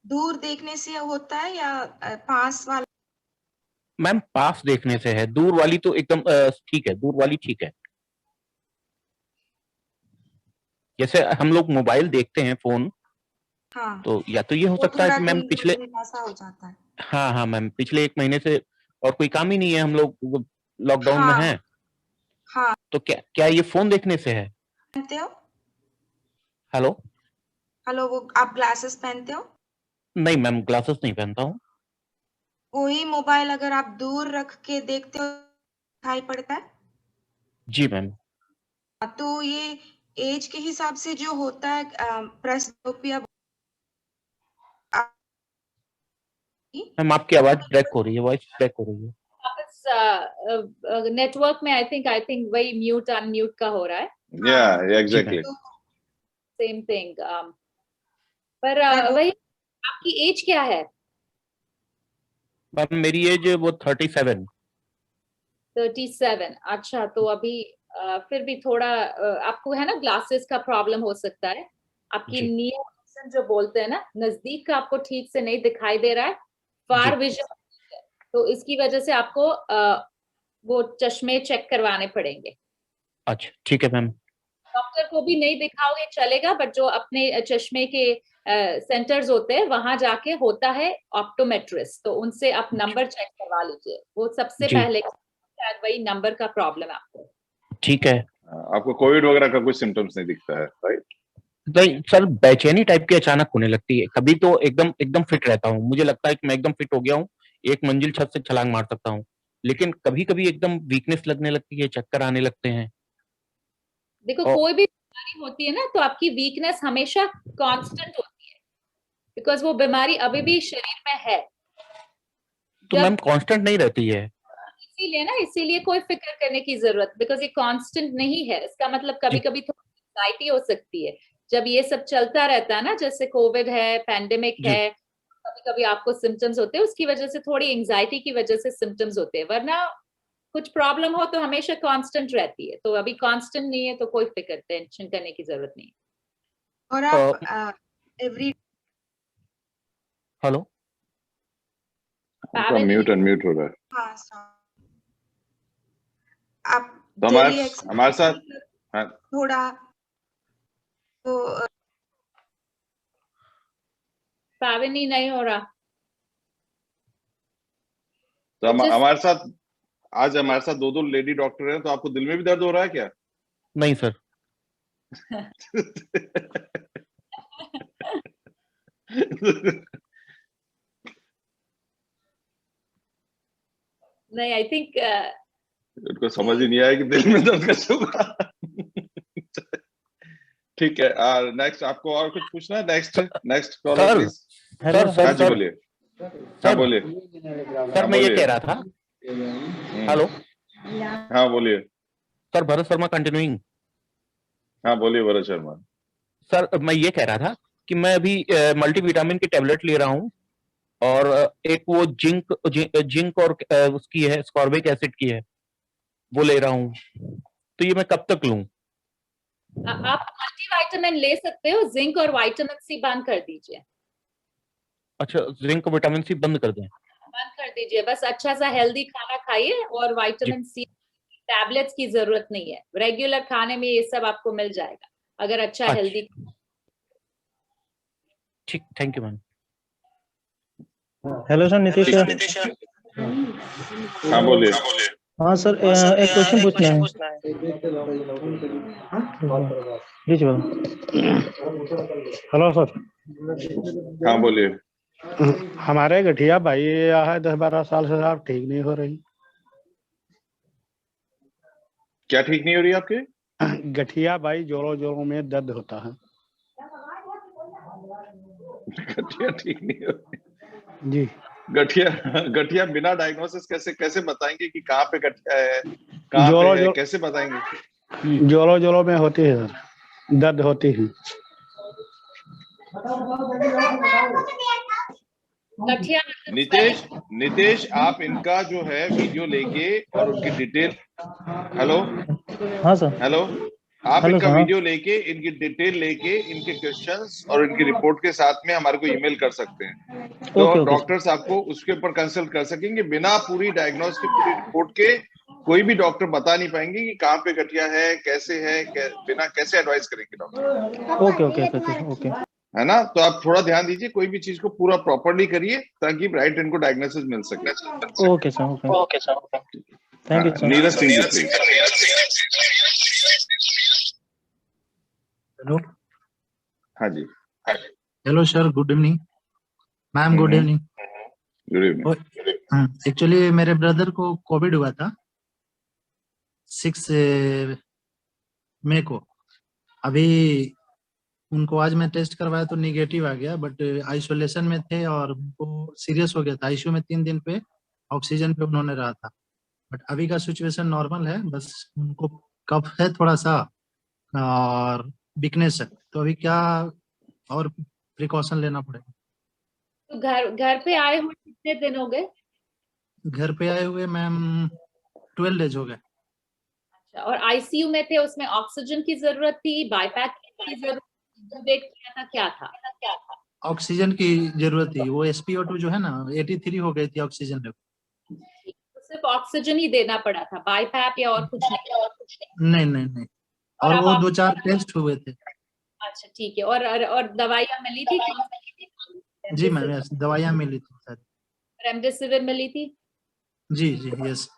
दूर देखने से होता है या पास वाला? मैम पास देखने से है, दूर वाली तो एकदम ठीक है, दूर वाली ठीक है। जैसे हम लोग मोबाइल देखते हैं, फोन, हाँ, तो या तो ये हो सकता है कि मैम पिछले, हो जाता है। हाँ हाँ मैम, पिछले 1 महीने से और कोई काम ही नहीं है, हम लोग लॉकडाउन में हैं। हाँ। तो क्या ये फोन देखने से है? पहनते हो? हेलो हेलो, वो आप ग्लासेस पहनते हो? नहीं मैम, ग्लासेस नहीं पहनता हूँ। वही मोबाइल अगर आप दूर रख के देखते हो दिखाई पड़ता है? जी मैम। तो ये एज के हिसाब से जो होता है प्रेसबियोपिया। मैम आपकी आवाज ब्रेक हो रही है, वॉइस ब्रेक हो रही है। नेटवर्क में आई थिंक वही म्यूट अनम्यूट का हो रहा है। या एग्जैक्टली सेम थिंग। पर वही, आपकी एज क्या है? मैम मेरी एज वो 37। 37। अच्छा, तो अभी फिर भी थोड़ा आपको है ना, ग्लासेस का प्रॉब्लम हो सकता है। आपकी जी। नियर जो बोलते हैं ना, नजदीक का आपको ठीक से नहीं दिखाई दे रहा है, फार जी। विजन, तो इसकी वजह से आपको वो चश्मे चेक करवाने पड़ेंगे। अच्छा ठीक है मैम। डॉक्टर को भी नहीं दिखाओगे चलेगा, बट जो अपने चश्मे के सेंटर्स होते हैं वहां जाके होता है ऑप्टोमेट्रिस्ट, तो उनसे आप नंबर चेक करवा लीजिए, वो सबसे जी। पहले, शायद वही नंबर का प्रॉब्लम है आपको। ठीक है। आपको कोविड वगैरह का कोई सिम्टम्स नहीं दिखता है, राइट? नहीं सर, बेचैनी टाइप की अचानक होने लगती है, कभी तो एकदम एकदम फिट रहता हूँ, मुझे लगता है कि मैं एकदम फिट हो गया हूँ, 1 मंजिल छत से छलांग मार सकता हूँ, लेकिन कभी कभी एकदम वीकनेस लगने लगती है, चक्कर आने लगते हैं। देखो और कोई भी बीमारी होती है ना, तो आपकी वीकनेस हमेशा कांस्टेंट होती है, बिकॉज वो बीमारी अभी भी शरीर में है। तो मैम कांस्टेंट नहीं रहती है। इसीलिए ना, इसीलिए कोई फिक्र करने की जरूरत, बिकॉज ये कांस्टेंट नहीं है। इसका मतलब कभी कभी थोड़ी एंजाइटी हो सकती है जब ये सब चलता रहता है ना, जैसे कोविड है, पैंडेमिक है, कभी कभी आपको सिम्टम्स होते हैं, उसकी वजह से थोड़ी एंजाइटी की वजह से सिम्टम्स होते हैं, वरना कुछ प्रॉब्लम हो तो हमेशा कांस्टेंट रहती है। तो अभी कांस्टेंट नहीं है तो कोई फिक्र टेंशन करने की जरूरत नहीं। और आप एवरी हेलो, आपका म्यूट अनम्यूट हो रहा है। हाँ आप तो हमारे साथ थोड़ा तो पावनी नहीं हो रहा। तो हमारे साथ आज हमारे साथ 2 लेडी डॉक्टर हैं, तो आपको दिल में भी दर्द हो रहा है क्या? नहीं सर। नहीं, आई थिंक उनको समझ ही नहीं आया कि दिल में दर्द कैसे होगा। ठीक है, नेक्स्ट आपको और कुछ पूछना है? Next caller please. हाँ जी बोलिए। हाँ बोलिए सर, मैं ये कह रहा था। हेलो, हाँ बोलिए। Sir Bharat Sharma continuing. हाँ बोलिए भरत शर्मा। सर मैं ये कह रहा था कि मैं अभी मल्टीविटामिन की टेबलेट ले रहा हूँ, और एक वो जिंक और उसकी है, स्कॉर्बिक एसिड की है, वो ले रहा हूँ, तो ये मैं कब तक लूं? आप मल्टीविटामिन ले सकते हो, जिंक और विटामिन सी बंद कर दीजिए। अच्छा, जिंक और विटामिन सी बंद कर दें? बंद कर दीजिए, बस अच्छा सा हेल्दी खाना खाइए, और विटामिन सी टैबलेट्स की जरूरत नहीं है, रेगुलर खाने में ये सब आपको मिल जाएगा अगर अच्छा हेल्दी। ठीक, thank you ma'am. Hello sir, Nitish sir. हाँ बोलिए। हाँ सर, एक क्वेश्चन पूछना है। Hello sir. हाँ बोलिए। हमारे गठिया भाई है 10-12 साल से, आप ठीक नहीं हो रही। क्या ठीक नहीं हो रही आपके? गठिया भाई, जोड़ों में दर्द होता है। गठिया ठीक नहीं हो रही जी। गठिया बिना डायग्नोसिस कैसे बताएंगे कि कहाँ पे गठिया है, कहाँ पे है, कैसे बताएंगे? जोड़ों में होती है सर, दर्द होती है। नीतीश आप इनका जो है वीडियो लेके और उनकी डिटेल। हेलो। हाँ सर। हेलो, आप हेलो इनका सर। वीडियो लेके, इनकी डिटेल लेके, इनके क्वेश्चंस और इनकी रिपोर्ट के साथ में हमारे को ईमेल कर सकते हैं, तो डॉक्टर्स आपको उसके ऊपर कंसल्ट कर सकेंगे। बिना पूरी डायग्नोस्टिक पूरी रिपोर्ट के कोई भी डॉक्टर बता नहीं पाएंगे कि कहाँ पे गठिया है, कैसे है, बिना कैसे एडवाइस करेंगे डॉक्टर। ओके। है ना? तो आप थोड़ा ध्यान दीजिए, कोई भी चीज को पूरा प्रॉपरली करिए ताकि राइट इनको डायग्नोसिस मिल सके। Okay sir. Thank you sir. Neeraj Singh ji please. Hello. हाँ जी। Hello sir, good evening. Ma'am good evening. Good evening. Actually मेरे ब्रदर को कोविड हुआ था 6 मई को। अभी उनको आज मैं टेस्ट करवाया तो निगेटिव आ गया, बट आइसोलेशन में थे और उनको सीरियस हो गया था। आईसीयू में 3 दिन पे ऑक्सीजन पे उन्होंने रहा था, बट अभी का सिचुएशन नॉर्मल है। बस उनको कफ है थोड़ा सा और वीकनेस है, तो अभी क्या और प्रिकॉशन लेना पड़ेगा? तो घर पे आए हुए कितने दिन हो गए? घर पे आए हुए मैम 12 डेज हो गए। अच्छा, और आईसीयू में थे, उसमें ऑक्सीजन की जरूरत थी, बाईपैक की जरूरत थी? इंट्यूबेट किया था क्या था? ऑक्सीजन की जरूरत थी, वो SpO2 जो है ना 83 हो गई थी ऑक्सीजन लेवल। तो सिर्फ ऑक्सीजन ही देना पड़ा था, बाईपैप या और कुछ नहीं? नहीं और वो 2-4 टेस्ट हुए थे। अच्छा ठीक है, और दवाइयाँ मिली थी? जी मैम, यस, दवाइयाँ मिली थी सर। रेमडेसिविर मिली थी? जी यस।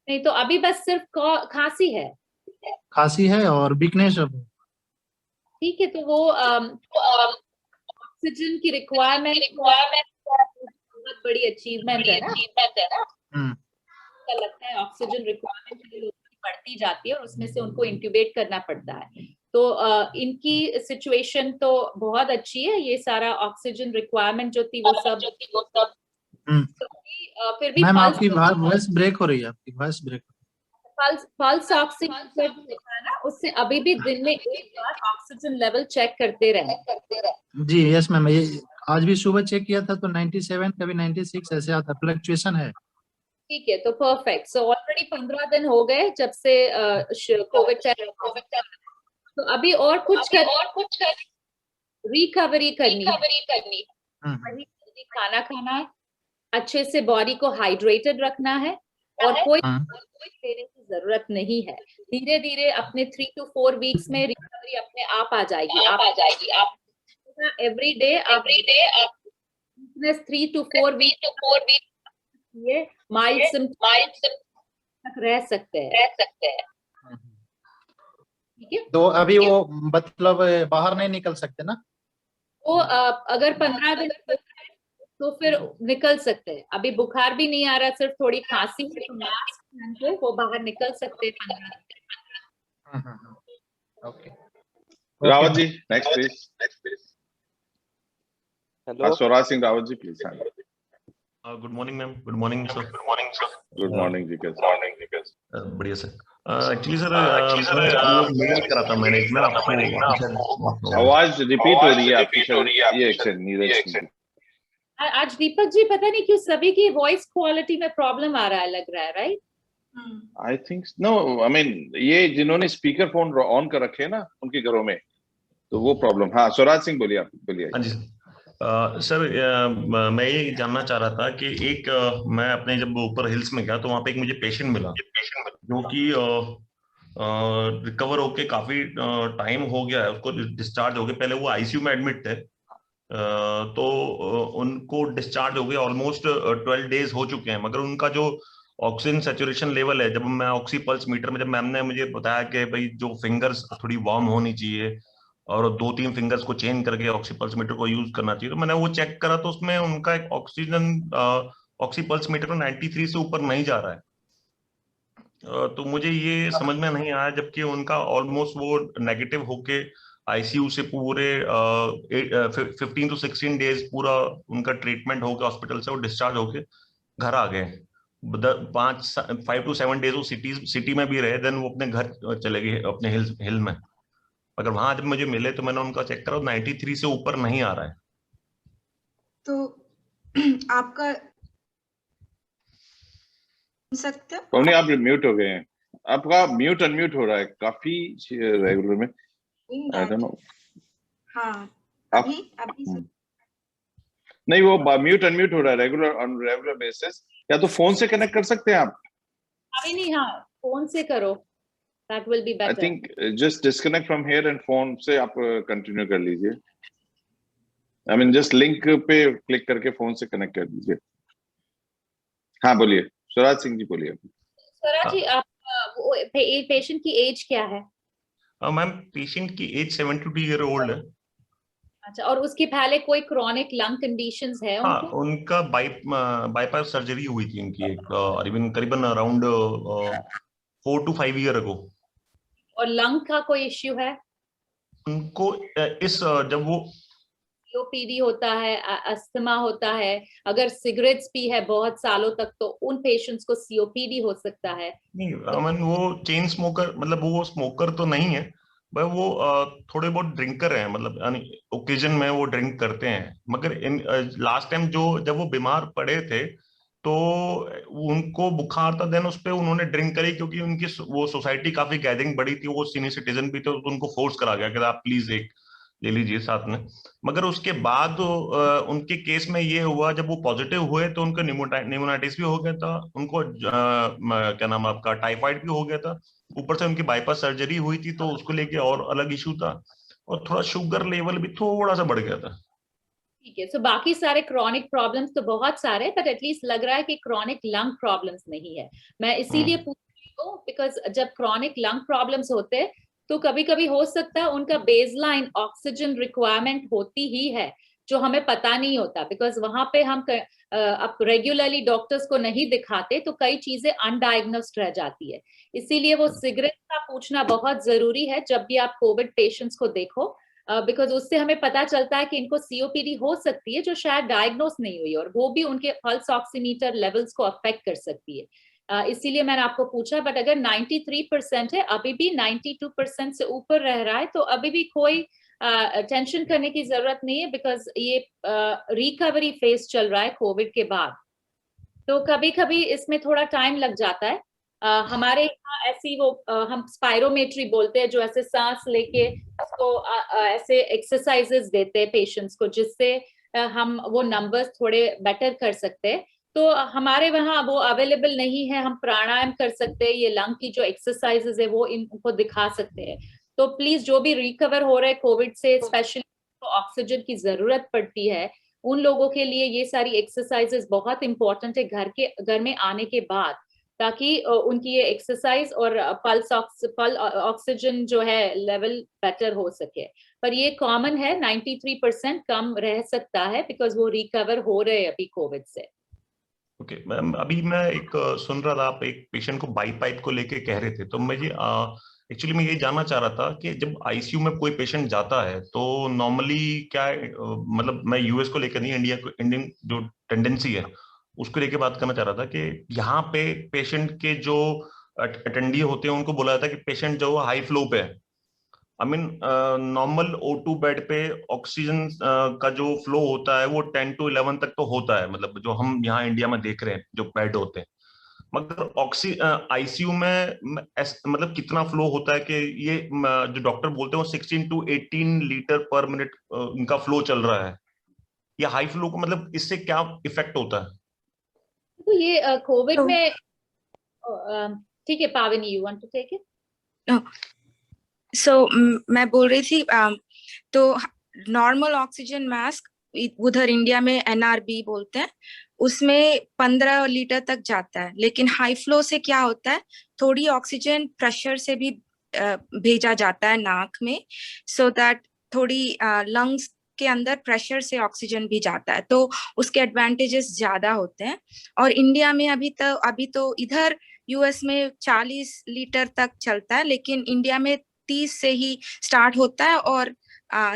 नहीं तो अभी बस सिर्फ खांसी है? खांसी है और वीकनेस है। ठीक है, तो वो ऑक्सीजन की रिक्वायरमेंट बहुत बड़ी अचीवमेंट है ना? क्या लगता है ऑक्सीजन रिक्वायरमेंट लोगों की बढ़ती जाती है और उसमें से उनको इंट्यूबेट करना पड़ता है। तो इनकी सिचुएशन तो बहुत अच्छी है, ये सारा ऑक्सीजन रिक्वायरमेंट जो थी वो सब फिर भी मैम आपकी वॉइस ब्रेक हो रही है, आपकी वॉइस ब्रेक। पल्स ऑक्सीजन होता है ना, उससे अभी भी दिन में एक बार ऑक्सीजन लेवल चेक करते रहे। जी यस मैम, ये आज भी सुबह चेक किया था तो 97 कभी 96 ऐसे आता, फ्लक्चुएशन है। ठीक है, तो परफेक्ट। सो ऑलरेडी 15 दिन हो गए जब से कोविड टेस्ट, तो अभी और कुछ रिकवरी करनी, खाना खाना है, अच्छे से बॉडी को हाइड्रेटेड रखना है और कोई देने की जरूरत नहीं है। धीरे धीरे अपने 3 to 4 वीक्स में रिकवरी अपने आप आ जाएगी। आप एवरी डे 3 to 4 वीक ये माइल्ड सिम्पटम्स तक रह सकते हैं। ठीक है, तो अभी वो मतलब बाहर नहीं निकल सकते ना? तो अगर 15 दिन तो फिर निकल सकते हैं। अभी बुखार भी नहीं आ रहा, सिर्फ थोड़ी खांसी है, तो मास्क पहन के वो बाहर निकल सकते हैं 15 दिन। Okay, Rawat ji next please. Hello, Swaraj Singh Rawat ji please. Good morning ma'am. Good morning sir. Good morning जी, कैसे? बढ़िया सर। एक्चुअली सर मेल करा था मैनेजमेंट आपको। आवाज रिपीट हो रही है आपकी, ये एक्शन नीरज सिंह। आज दीपक जी पता नहीं क्यों सभी की वॉइस क्वालिटी में प्रॉब्लम आ रहा है, लग रहा है, right? I think no, I mean ये जिन्होंने स्पीकर फोन ऑन कर रखे हैं ना उनके घरों में, तो वो प्रॉब्लम। हाँ स्वराज सिंह बोलिए, आप बोलिए। हाँ जी सर, मैं ये जानना चाह रहा था कि एक मैं अपने जब ऊपर हिल्स में गया तो वहाँ पे एक मुझे पेशेंट मिला जो कि रिकवर होके काफी टाइम हो गया है, उसको डिस्चार्ज हो गए। पहले वो आईसीयू में एडमिट थे, तो उनको डिस्चार्ज हो गए, ऑलमोस्ट 12 डेज हो चुके हैं, मगर उनका जो ऑक्सीजन सैचुरेशन लेवल है, जब मैं ऑक्सी पल्स मीटर में, जब मैम ने मुझे बताया कि भाई जो फिंगर्स थोड़ी वार्म होनी चाहिए और 2-3 फिंगर्स को चेंज करके ऑक्सी पल्स मीटर को यूज करना चाहिए, तो मैंने वो चेक करा तो उसमें उनका एक ऑक्सीजन ऑक्सी पल्स मीटर में 93 से ऊपर नहीं जा रहा है। तो मुझे ये समझ में नहीं आया, जबकि उनका ऑलमोस्ट वो नेगेटिव होके आईसीयू से पूरे 15 to 16 डेज पूरा उनका ट्रीटमेंट होकर हॉस्पिटल से वो डिस्चार्ज होके घर आ गए। 5 to 7 डेज वो सिटी में भी रहे, देन वो अपने घर चले गए अपने हिल में। अगर वहां जब मुझे मिले तो मैंने उनका चेक करा, 93 से ऊपर नहीं आ रहा है। तो आपका सकते हो? कौन आप म्यूट हो गए हैं, आपका म्यूट अनम्यूट हो रहा है काफी रेगुलर में। I don't know. हाँ अभी नहीं, वो म्यूट अनम्यूट हो रहा है रेगुलर ऑन रेगुलर बेसिस। या तो फोन से कनेक्ट कर सकते हैं आप? अभी नहीं, हाँ फोन से करो, that will be better. I think just disconnect from here and phone से आप कंटिन्यू कर लीजिए। I mean just लिंक पे क्लिक करके फोन से कनेक्ट कर लीजिए। हाँ बोलिए स्वराज सिंह जी, बोलिए। स्वराज जी, आप पेशेंट की एज क्या है? मैम पेशेंट की एज 72 ईयर ओल्ड है। अच्छा, और उसके पहले कोई क्रॉनिक लंग कंडीशंस है? हाँ, उनका बाईपास सर्जरी हुई थी उनकी एक करीबन अराउंड 4 to 5 ईयर अगो। और लंग का कोई इश्यू है उनको? जब वो सीओपीडी होता है, अस्थमा होता है, अगर सिगरेट्स पी है बहुत सालों तक तो उन पेशेंट्स को सीओपीडी हो सकता है। नहीं, वो चेन स्मोकर, मतलब वो स्मोकर तो नहीं है, भाई वो थोड़े बहुत ड्रिंकर हैं, मतलब ओकेजन में वो ड्रिंक करते हैं। मगर लास्ट टाइम जब वो बीमार पड़े थे तो उनको बुखार था, देन उस पे उन्होंने ड्रिंक करी, क्योंकि उनकी वो सोसाइटी काफी गैदरिंग बड़ी थी, वो सीनियर सिटीजन भी थे, तो उनको फोर्स करा गया कि आप प्लीज एक ले लीजिए साथ में। मगर उसके बाद उनके केस में ये हुआ, जब वो पॉजिटिव हुए तो उनका निमोनाइटिस भी हो गया था, उनको क्या नाम आपका टाइफाइड भी हो गया था, ऊपर से उनकी बाईपास सर्जरी हुई थी तो उसको लेके और अलग इशू था, और थोड़ा शुगर लेवल भी थोड़ा सा बढ़ गया था। ठीक है, सो बाकी सारे क्रॉनिक प्रॉब्लम्स तो बहुत सारे, बट एटलीस्ट लग रहा है कि क्रॉनिक लंग प्रॉब्लम्स नहीं है। मैं इसीलिए पूछ रही हूँ बिकॉज जब क्रॉनिक लंग प्रॉब्लम्स होते हैं तो कभी कभी हो सकता है उनका बेसलाइन ऑक्सीजन रिक्वायरमेंट होती ही है जो हमें पता नहीं होता, बिकॉज वहां पे हम अब रेगुलरली डॉक्टर्स को नहीं दिखाते तो कई चीजें अनडायग्नोस्ड रह जाती है। इसीलिए वो सिगरेट का पूछना बहुत जरूरी है जब भी आप कोविड पेशेंट्स को देखो, बिकॉज उससे हमें पता चलता है कि इनको सीओपीडी हो सकती है जो शायद डायग्नोस नहीं हुई, और वो भी उनके पल्स ऑक्सीमीटर लेवल्स को अफेक्ट कर सकती है। इसीलिए मैंने आपको पूछा, बट अगर 93% है, अभी भी 92% से ऊपर रह रहा है, तो अभी भी कोई टेंशन करने की जरूरत नहीं है, बिकॉज ये रिकवरी फेज चल रहा है कोविड के बाद। तो कभी कभी इसमें थोड़ा टाइम लग जाता है। हमारे यहाँ ऐसी वो हम स्पायरोमेट्री बोलते हैं, जो ऐसे सांस लेके उसको ऐसे एक्सरसाइजेस देते हैं पेशेंट्स को, जिससे हम वो नंबर्स थोड़े बेटर कर सकते हैं। तो हमारे वहाँ वो अवेलेबल नहीं है, हम प्राणायाम कर सकते हैं, ये लंग की जो एक्सरसाइजेस है वो इनको दिखा सकते हैं। तो प्लीज जो भी रिकवर हो रहे हैं कोविड से, स्पेशली तो ऑक्सीजन की जरूरत पड़ती है, उन लोगों के लिए ये सारी एक्सरसाइजेस बहुत इंपॉर्टेंट है घर में आने के बाद, ताकि उनकी ये एक्सरसाइज और पल्स ऑक्सीजन जो है लेवल बेटर हो सके। पर ये कॉमन है, 93% कम रह सकता है बिकॉज वो रिकवर हो रहे हैं अभी कोविड से। ओके मैम, अभी मैं एक सुन रहा था, आप एक पेशेंट को बाई पाइप को लेके कह रहे थे, तो मुझे एक्चुअली मैं ये जानना चाह रहा था कि जब आईसीयू में कोई पेशेंट जाता है तो नॉर्मली क्या मतलब मैं यूएस को लेकर नहीं, इंडियन जो टेंडेंसी है उसको लेके बात करना चाह रहा था कि यहाँ पे पेशेंट के जो अटेंडी होते हैं उनको बोला जाता है कि पेशेंट जो हाई फ्लो पे है। I mean normal O2 bed पे ऑक्सीजन का जो फ्लो होता है वो 10 to 11 तक तो होता है, मतलब जो हम यहाँ इंडिया में देख रहे हैं जो बेड होते हैं। मगर आईसीयू में मतलब कितना फ्लो होता है कि ये जो डॉक्टर बोलते हैं वो 16 to 18 लीटर पर मिनट इनका फ्लो चल रहा है, या हाई फ्लो को मतलब इससे क्या इफेक्ट होता है? तो ये कोविड में ठीक है, Pavani you want to take it? So मैं बोल रही थी तो नॉर्मल ऑक्सीजन मास्क उधर इंडिया में NRB बोलते हैं, उसमें 15 लीटर तक जाता है। लेकिन हाई फ्लो से क्या होता है, थोड़ी ऑक्सीजन प्रेशर से भी भेजा जाता है नाक में, सो दैट थोड़ी लंग्स के अंदर प्रेशर से ऑक्सीजन भी जाता है, तो उसके एडवांटेजेस ज्यादा होते हैं। और इंडिया में अभी तो इधर यूएस में 40 लीटर तक चलता है, लेकिन इंडिया में 30 से ही स्टार्ट होता है और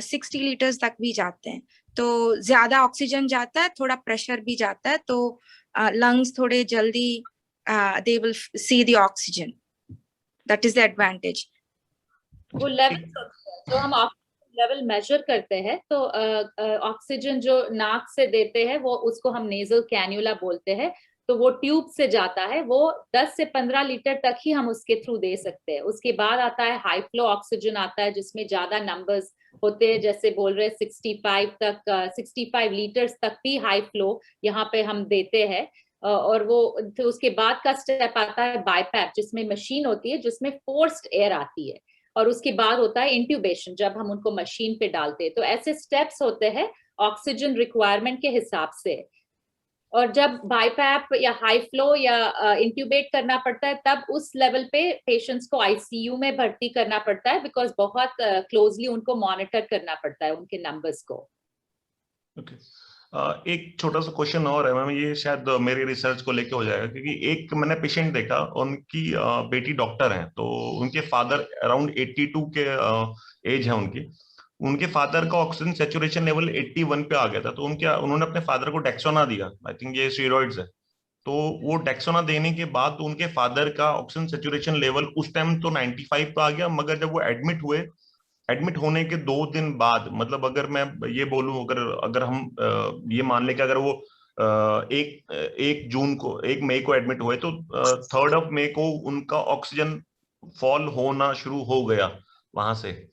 60 लीटर्स तक भी जाते हैं। तो ज्यादा ऑक्सीजन जाता है, थोड़ा प्रेशर भी जाता है, तो लंग्स थोड़े जल्दी they will see the oxygen, that is the advantage. वो लेवल जो हम लेवल मेजर करते हैं, तो ऑक्सीजन जो नाक से देते हैं वो उसको हम नेजल कैन्यूला बोलते हैं, तो वो ट्यूब से जाता है, वो 10 से 15 लीटर तक ही हम उसके थ्रू दे सकते हैं। उसके बाद आता है हाई फ्लो ऑक्सीजन आता है, जिसमें ज्यादा नंबर्स होते हैं, जैसे बोल रहे 65 लीटर्स तक भी हाई फ्लो यहाँ पे हम देते हैं। और वो तो उसके बाद का स्टेप आता है बाईपैप, जिसमें मशीन होती है जिसमें फोर्स्ड एयर आती है, और उसके बाद होता है इंट्यूबेशन जब हम उनको मशीन पे डालते हैं। तो ऐसे स्टेप्स होते हैं ऑक्सीजन रिक्वायरमेंट के हिसाब से। और जब बाईपैप या हाई फ्लो या इंट्यूबेट करना पड़ता है, तब उस लेवल पे पेशेंट्स को आईसीयू में भर्ती करना पड़ता है, बिकॉज बहुत क्लोजली उनको मॉनिटर करना पड़ता है उनके नंबर्स को। ओके एक छोटा सा क्वेश्चन और है मैम, ये शायद मेरी रिसर्च को लेके हो जाएगा, क्योंकि एक मैंने पेशेंट देखा, उनकी बेटी डॉक्टर है, तो उनके फादर अराउंड 82 के एज है उनके फादर का ऑक्सीजन सैचुरेशन लेवल 81 पे आ गया था, तो उन्होंने अपने फादर को डेक्सोना दिया, आई थिंक ये स्टेरॉइड्स है। तो वो डेक्सोना देने के बाद तो उनके फादर का ऑक्सीजन सैचुरेशन लेवल उस टाइम तो 95 पे आ गया, मगर जब वो एडमिट होने के 2 दिन बाद, मतलब अगर मैं ये बोलूं, अगर हम ये मान ले कि अगर वो 1 मई को एडमिट हुए, तो 3 मई को उनका ऑक्सीजन फॉल होना शुरू हो गया वहां से।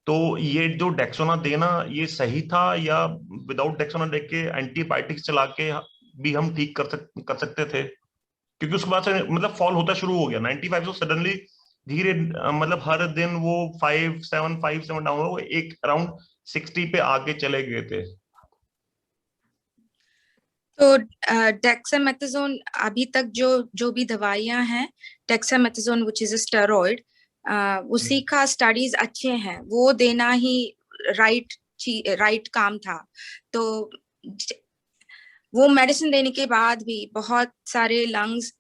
तो ये जो डेक्सोना देना ये सही था, या विदाउट डेक्सोना दे के एंटीबायोटिक्स चला के भी हम ठीक कर सकते थे? क्योंकि उसके बाद से मतलब फॉल होता शुरू हो गया 95 से सडनली धीरे मतलब हर दिन वो 5-7 डाउन हो, एक अराउंड 60 पे आके चले गए थे। तो डेक्सामेथासोन अभी तक जो भी दवाइयां हैं, dexamethasone which is a steroid, उसी का स्टडीज अच्छे हैं, वो देना ही राइट काम था। तो वो मेडिसिन देने के बाद भी बहुत सारे लंग्स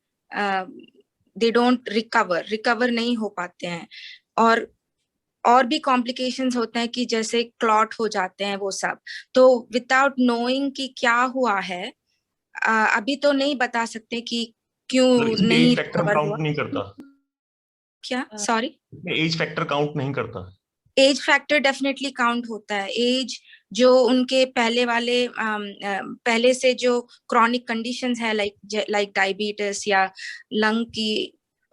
दे डोंट रिकवर नहीं हो पाते हैं, और भी कॉम्प्लिकेशंस होते हैं कि जैसे क्लॉट हो जाते हैं वो सब। तो विदाउट नोइंग कि क्या हुआ है अभी तो नहीं बता सकते कि क्यों नहीं रिकवर हुआ। नहीं करता क्या? सॉरी, एज फैक्टर काउंट नहीं करता? एज फैक्टर डेफिनेटली काउंट होता है। एज जो उनके पहले से जो क्रॉनिक कंडीशंस है लाइक डायबिटीज या लंग की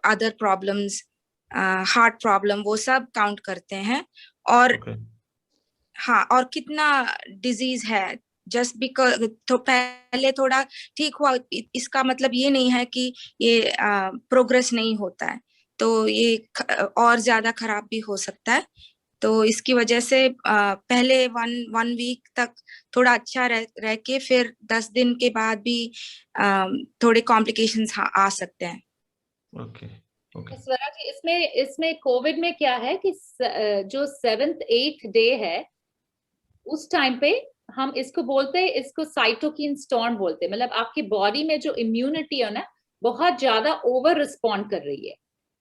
अदर प्रॉब्लम्स, हार्ट प्रॉब्लम, वो सब काउंट करते हैं। और हाँ, और कितना डिजीज है, जस्ट बिकॉज तो पहले थोड़ा ठीक हुआ इसका मतलब ये नहीं है कि ये प्रोग्रेस नहीं होता है, तो ये और ज्यादा खराब भी हो सकता है। तो इसकी वजह से पहले वन वीक तक थोड़ा अच्छा रह के फिर 10 दिन के बाद भी थोड़े कॉम्प्लिकेशंस आ सकते हैं। स्वरा जी, इसमें कोविड में क्या है कि जो 7th 8th डे है उस टाइम पे हम इसको बोलते हैं, इसको साइटोकिन स्टॉर्म बोलते हैं। मतलब आपकी बॉडी में जो इम्यूनिटी है ना बहुत ज्यादा ओवर रिस्पॉन्ड कर रही है,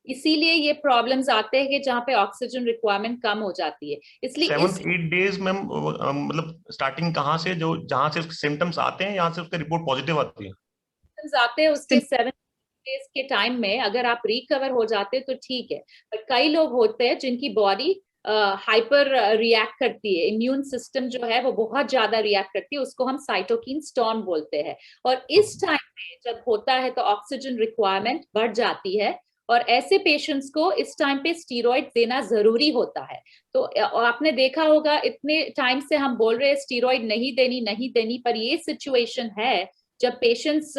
इसीलिए ये प्रॉब्लम्स आते हैं कि जहाँ पे ऑक्सीजन रिक्वायरमेंट कम हो जाती है। इसलिए 7-8 डेज में मतलब स्टार्टिंग कहाँ से, जो जहाँ से उसके सिम्टम्स आते हैं, यहाँ से उसका रिपोर्ट पॉजिटिव आती है? सिम्टम्स आते हैं उसके 7 डेज के टाइम में, अगर आप रिकवर हो जाते हैं तो ठीक है। बट कई लोग होते हैं जिनकी बॉडी हाइपर रिएक्ट करती है, इम्यून सिस्टम जो है वो बहुत ज्यादा रिएक्ट करती है, उसको हम साइटोकिन स्टॉर्म बोलते हैं। और इस टाइम पे जब होता है तो ऑक्सीजन रिक्वायरमेंट बढ़ जाती है, और ऐसे पेशेंट्स को इस टाइम पे स्टीरॉइड देना जरूरी होता है। तो आपने देखा होगा इतने टाइम से हम बोल रहे हैं स्टीरॉइड नहीं देनी, पर ये सिचुएशन है जब पेशेंट्स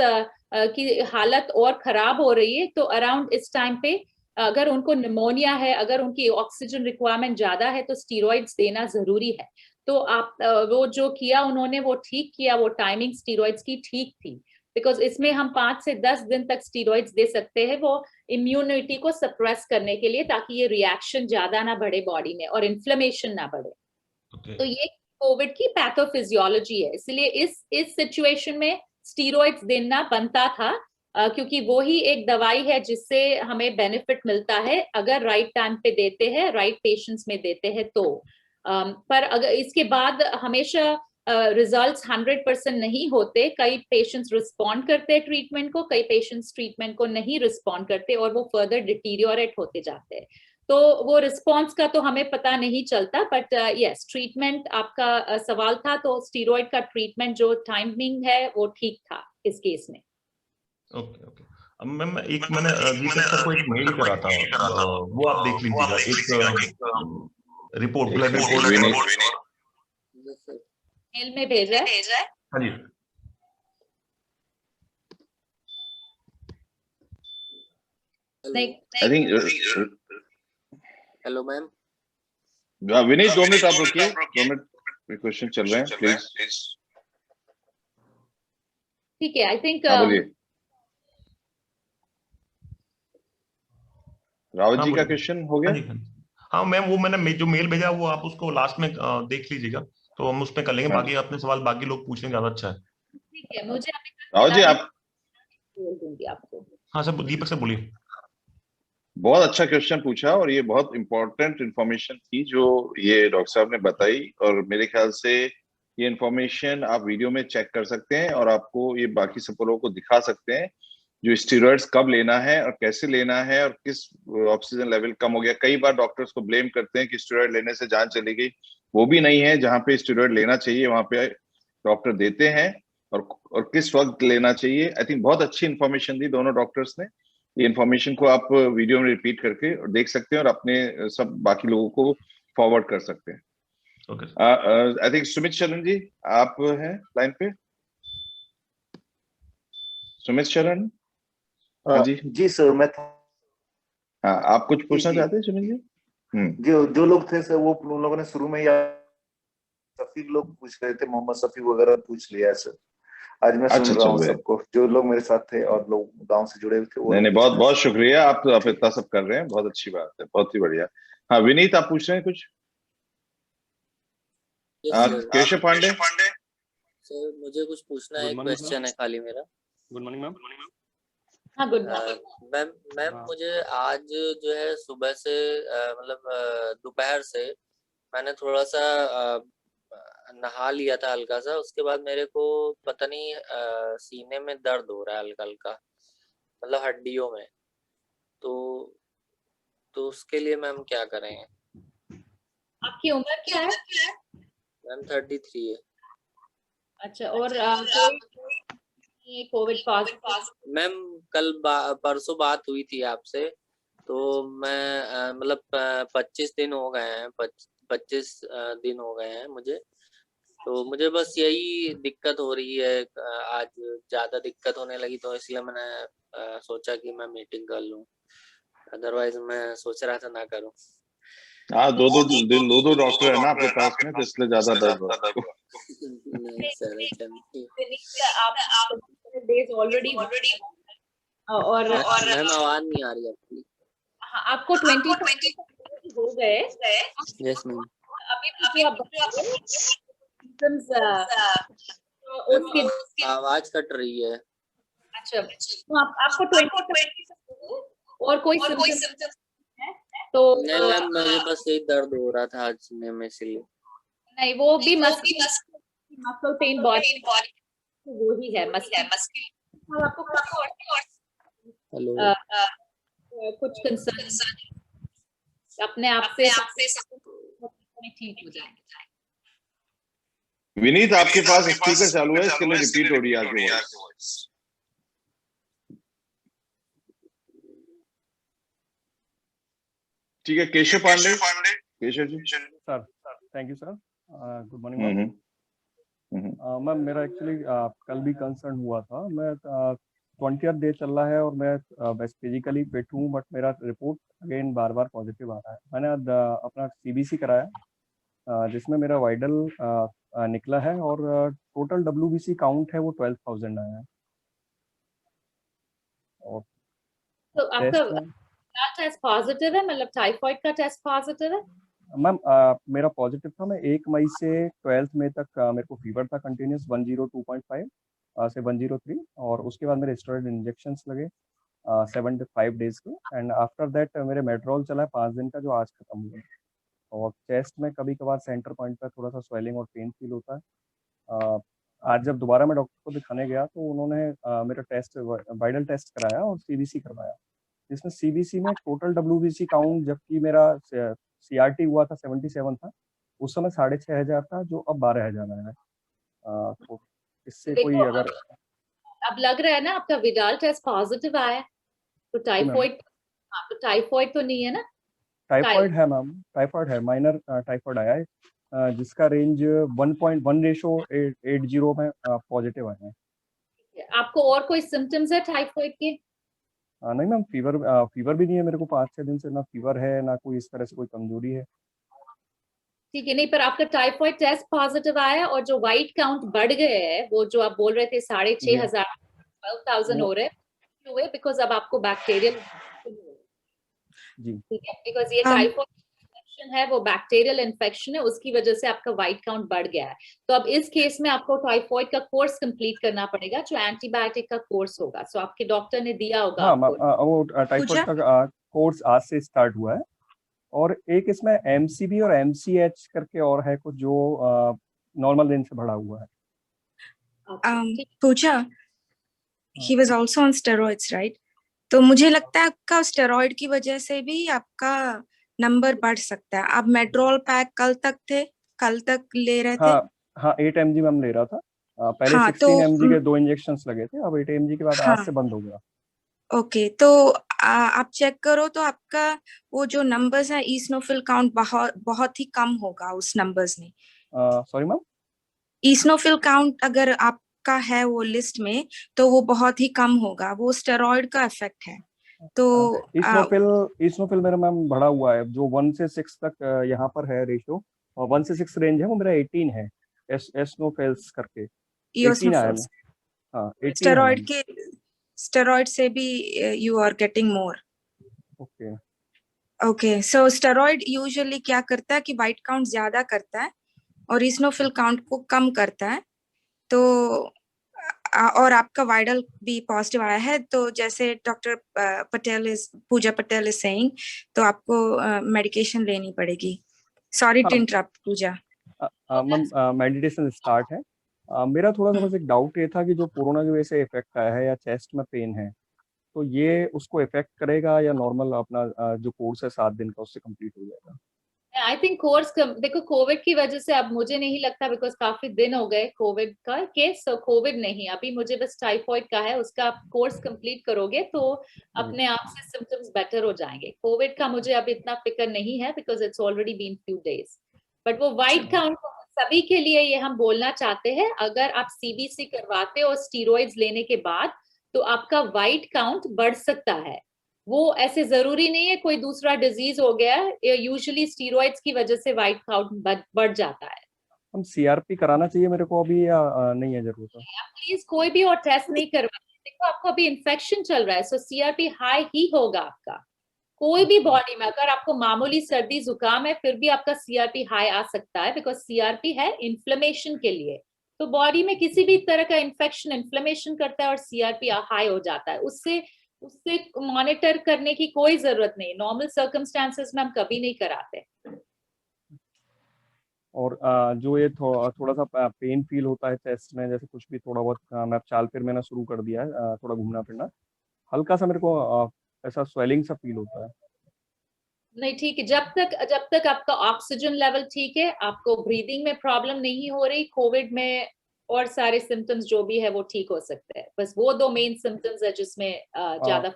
की हालत और खराब हो रही है, तो अराउंड इस टाइम पे अगर उनको निमोनिया है, अगर उनकी ऑक्सीजन रिक्वायरमेंट ज्यादा है, तो स्टीरॉइड्स देना जरूरी है। तो आप वो जो किया उन्होंने वो ठीक किया, वो टाइमिंग स्टीरॉइड्स की ठीक थी, बिकॉज इसमें हम 5 से 10 दिन तक स्टीरॉइड्स दे सकते हैं वो इम्यूनिटी को सप्रेस करने के लिए, ताकि ये रिएक्शन ज्यादा ना बढ़े बॉडी में और इन्फ्लेमेशन ना बढ़े। तो ये कोविड की पैथोफिजियोलॉजी है, इसलिए इस सिचुएशन में स्टीरॉइड्स देना बनता था, क्योंकि वो ही एक दवाई है जिससे हमें बेनिफिट मिलता है अगर राइट टाइम पे देते हैं, राइट पेशेंट्स में देते हैं तो। पर अगर इसके बाद हमेशा रिजल्ट्स 100% नहीं होते, कई पेशेंट्स रिस्पॉन्ड करते हैं ट्रीटमेंट को, कई पेशेंट्स ट्रीटमेंट को नहीं रिस्पॉन्ड करते और वो फर्दर डिटीरियोरेट होते जाते हैं। तो वो रिस्पॉन्स का तो हमें पता नहीं चलता, बट यस, ट्रीटमेंट आपका सवाल था, तो स्टीरॉइड का ट्रीटमेंट जो टाइमिंग है वो ठीक था इस केस में। ओके। अब मैम मैंने दीपक सर को एक मेल करा था, वो आप देख लीजिएगा, एक रिपोर्ट, ब्लड रिपोर्ट मेल में भेजा है। हाँ जी। I think hello ma'am. Vineet 2 minute आप रुकिए, 2 मिनट क्वेश्चन चल रहे हैं प्लीज। ठीक है, आई थिंक रावत जी का क्वेश्चन हो गया। हाँ मैम, वो मैंने जो मेल भेजा वो आप उसको लास्ट में देख लीजिएगा, तो हम उसमें कर लेंगे। बाकी अपने सवाल बाकी लोग पूछेंगे, ज्यादा अच्छा है। ठीक है, मुझे रावत जी आप बोल दूंगी आपको। हाँ सर, दीपक सर बोलिए। बहुत अच्छा क्वेश्चन पूछा, और ये बहुत इंपॉर्टेंट इंफॉर्मेशन थी जो ये डॉक्टर साहब ने बताई, और मेरे ख्याल से ये इंफॉर्मेशन आप वीडियो में चेक कर सकते हैं और आपको ये बाकी सब लोगों को दिखा सकते हैं जो स्टीरॉइड्स कब लेना है और कैसे लेना है और किस ऑक्सीजन लेवल कम हो गया। कई बार डॉक्टर्स को ब्लेम करते हैं कि स्टीरॉइड लेने से जान चली गई, वो भी नहीं है। जहाँ पे स्टीरॉइड लेना चाहिए वहां पे डॉक्टर देते हैं, और किस वक्त लेना चाहिए। आई थिंक बहुत अच्छी इन्फॉर्मेशन दी दोनों डॉक्टर्स ने। ये इन्फॉर्मेशन को आप वीडियो में रिपीट करके देख सकते हैं और अपने सब बाकी लोगों को फॉरवर्ड कर सकते हैं। ओके आई थिंक सुमित शरण जी आप हैं लाइन पे। सुमित शरण, हाँ जी जी सर, मैं हाँ, आप कुछ पूछना चाहते हैं सुमित जी? जो लोग थे सर, वो उन लोगों ने शुरू में या सफी लोग पूछ रहे थे, मोहम्मद सफी वगैरह पूछ लिया है सर। आज मैं सुन रहा हूँ सबको, जो लोग मेरे साथ थे और लोग गांव से जुड़े हुए थे वो। नहीं, बहुत बहुत शुक्रिया, आप इतना सब कर रहे हैं, बहुत अच्छी बात है, बहुत ही बढ़िया। हाँ विनीत, आप पूछ रहे हैं कुछ? केशव पांडे सर, मुझे कुछ पूछना है, एक क्वेश्चन है खाली मेरा। Good morning ma'am. हाँ गुड मैम मुझे आज जो है सुबह से मतलब दोपहर से मैंने थोड़ा सा नहा लिया था हल्का सा, उसके बाद मेरे को पता नहीं सीने में दर्द हो रहा है हल्का हल्का, मतलब हड्डियों में। तो उसके लिए मैम क्या करें? आपकी उम्र क्या है? मैम 33 है। अच्छा, और कोविड पॉजिटिव? मैम कल परसों बात हुई थी आपसे, तो मैं मतलब 25 दिन हो गए हैं, 25 दिन हो गए हैं मुझे। तो मुझे बस यही दिक्कत हो रही है, आज ज्यादा दिक्कत होने लगी, तो इसलिए मैंने सोचा कि मैं मीटिंग कर लूं, अदरवाइज मैं सोच रहा था ना करूं। हाँ, दो डॉक्टर है ना आपके पास में, तो इसलिए ज्यादा दर्द हो रहा है। नहीं सर, आप डेज ऑलरेडी और मैम आवाज नहीं आ रही आपकी। हाँ, आपको 20 हो गए। Yes ma'am. अभी आप उसके आवाज कट रही है। अच्छा, तो आपको 20 और कोई सिम्टम्स है? तो नहीं मैम, मुझे बस यही दर्द हो रहा था आज सुनने में, इसलिए। नहीं, वो भी मसल पेन बॉडी, वो ही है मसल। आपको हेलो कुछ कंसर्न अपने आप से ठीक हो जाएंगे। विनीत, आपके पास स्पीकर चालू है, इसके लिए रिपीट हो रही है आपकी वॉइस। ठीक है, Keshav Pandey. Keshav ji sir, thank you sir. Good morning ma'am. Ma'am मेरा एक्चुअली कल भी कंसर्न हुआ था। मैं 20th डे चल रहा है और मैं बस फिजिकली फिट हूँ, बट मेरा रिपोर्ट अगेन बार बार पॉजिटिव आ रहा है। मैंने अपना CBC कराया, जिसमें मेरा वाइडल निकला है और टोटल WBC काउंट है वो 12,000 आया है। और तो आपका टेस्ट पॉजिटिव है, मतलब टाइफाइड का टेस्ट पॉजिटिव है? मैम मेरा पॉजिटिव था। मैं 1 मई से 12 मई तक मेरे को फीवर था कंटिन्यूस 102.5 से 103, और उसके बाद मेरे स्टेरॉइड इंजेक्शंस लगे 75 डेज के, एंड आफ्टर दैट मेरे मेट्रोल चला है 5 दिन का, जो आज खत्म हुआ। और चेस्ट में कभी कभार सेंटर पॉइंट पर थोड़ा सा स्वेलिंग और पेन फील होता है। आज जब दोबारा मैं डॉक्टर को दिखाने गया तो उन्होंने मेरा टेस्ट वाइडल टेस्ट कराया और CBC करवाया, जिसमें CBC में टोटल WBC काउंट, जबकि मेरा CRT हुआ था 77 था, उस समय 6,500 था, जो अब 12,000 आया है। तो इससे कोई अगर अब लग रहा है ना आपका विडाल टेस्ट पॉजिटिव आया, तो टाइफाइड तो नहीं है ना? टाइफाइड है मैम, टाइफाइड है, माइनर टाइफाइड आया है, जिसका रेंज 1.1:80 में पॉजिटिव आया है। आपको और कोई सिम्टम्स है टाइफाइड के? नहीं मैम, फीवर भी नहीं है मेरे को 5-6 दिन से, ना फीवर है ना कोई इस तरह से कोई कमजोरी है। ठीक है, नहीं पर आपका टाइफाइड टेस्ट पॉजिटिव आया और जो वाइट काउंट बढ़ गए हैं, वो जो आप बोल रहे थे 6,500 12,000 हो रहे हैं, बिकॉज अब आपको बैक्टीरियल जी, ठीक है, बिकॉज ये टाइफाइड इन्फेक्शन है, वो बैक्टीरियल इन्फेक्शन है, उसकी वजह से आपका वाइट काउंट बढ़ गया है। तो अब इस केस में आपको टाइफाइड का कोर्स कंप्लीट करना पड़ेगा, जो एंटीबायोटिक का कोर्स होगा। सो आपके डॉक्टर ने दिया होगा आपको। वो टाइफाइड का कोर्स आज से स्टार्ट हुआ है, और एक इसमें MCB और MCH करके और है कुछ, जो नॉर्मल रेंज से बढ़ा हुआ है। पूजा, he was also on steroids, right? तो मुझे लगता है आपका स्टेरॉइड की वजह से भी आपका नंबर बढ़ सकता है। आप मेट्रोल पैक कल तक ले रहे थे? हाँ 8 mg मैम ले रहा था। पहले 16 mg के 2 इंजेक्शंस लगे थे, अब 8 mg के बाद आज से बंद हो गया। ओके, तो आप चेक करो तो आपका वो जो नंबर्स है ईस्नोफिल काउंट बहुत ही कम होगा उस नंबर्स में। सॉरी मैम, ईस्नोफिल काउंट अगर आपका है वो लिस्ट में तो वो बहुत ही कम होगा, वो स्टेरॉइड का इफेक्ट है। तो ईस्नोफिल मेरा मैम बढ़ा हुआ है, जो 1 से 6 तक यहाँ पर है रेशियो, और 1 से 6 रेंज है, वो मेरा 18 है। एस्नोफिल्स करके 18 आया है। हाँ 18 है मैम। स्टेरॉइड से भी you are getting more. Okay okay, so steroid usually क्या करता है कि वाइट काउंट ज्यादा करता है और ईस्नोफिल काउंट को कम करता है। तो और आपका वायरल भी पॉजिटिव आया है, तो जैसे doctor Pooja Patel is saying, तो आपको मेडिकेशन लेनी पड़ेगी। Sorry to interrupt Pooja. Ma'am meditation start है। मेरा थोड़ा सा बस एक डाउट ये था कि जो कोरोना की वजह से इफेक्ट आया है या चेस्ट में पेन है, तो ये उसको इफेक्ट करेगा या नॉर्मल अपना जो कोर्स है 7 दिन का उससे कंप्लीट हो जाएगा? आई थिंक कोर्स देखो, कोविड की वजह से अब मुझे नहीं लगता, बिकॉज काफी दिन हो गए कोविड का केस। कोविड नहीं, अभी मुझे बस टाइफॉइड का है, उसका आप कोर्स कंप्लीट करोगे तो अपने आप से सिम्टम्स बेटर हो जाएंगे। कोविड का मुझे अब इतना फिक्र नहीं है, because it's already been few days. But वो वाइट काउंट सभी के लिए ये हम बोलना चाहते हैं, अगर आप सीबीसी करवाते हो स्टीरॉइड्स लेने के बाद तो आपका वाइट काउंट बढ़ सकता है। वो ऐसे जरूरी नहीं है कोई दूसरा डिजीज हो गया, यूजुअली स्टीरॉइड्स की वजह से वाइट काउंट बढ़ जाता है। हम सीआरपी कराना चाहिए मेरे को अभी या नहीं है जरूरत? प्लीज कोई भी और टेस्ट नहीं करवाइए। देखो आपको अभी इन्फेक्शन चल रहा है, सो सीआरपी हाई ही होगा आपका। कोई भी बॉडी में अगर आपको मामूली सर्दी जुकाम है फिर भी आपका सीआरपी हाई आ सकता है, बिकॉज सीआरपी है इन्फ्लेमेशन के लिए। तो बॉडी में किसी भी तरह का इन्फेक्शन इन्फ्लेमेशन करता है और सीआरपी हाई हो जाता है। उससे मॉनिटर करने की कोई जरूरत नहीं, नॉर्मल सर्कमस्टांसेस में हम कभी नहीं कराते। और जो ये थोड़ा सा पेन फील होता है चेस्ट में, जैसे कुछ भी थोड़ा बहुत, मैं चाल फिर मैंने शुरू कर दिया है, थोड़ा घूमना फिरना, हल्का सा मेरे को ऐसा स्वेलिंग सा फील होता है। नहीं ठीक है, जब तक आपका ऑक्सीजन लेवल ठीक है, आपको ब्रीदिंग में प्रॉब्लम नहीं हो रही, कोविड में और सारे सिम्टम्स जो भी है वो ठीक हो सकते हैं। बस वो 2 मेन सिम्टम्स है जिसमें ज्यादा।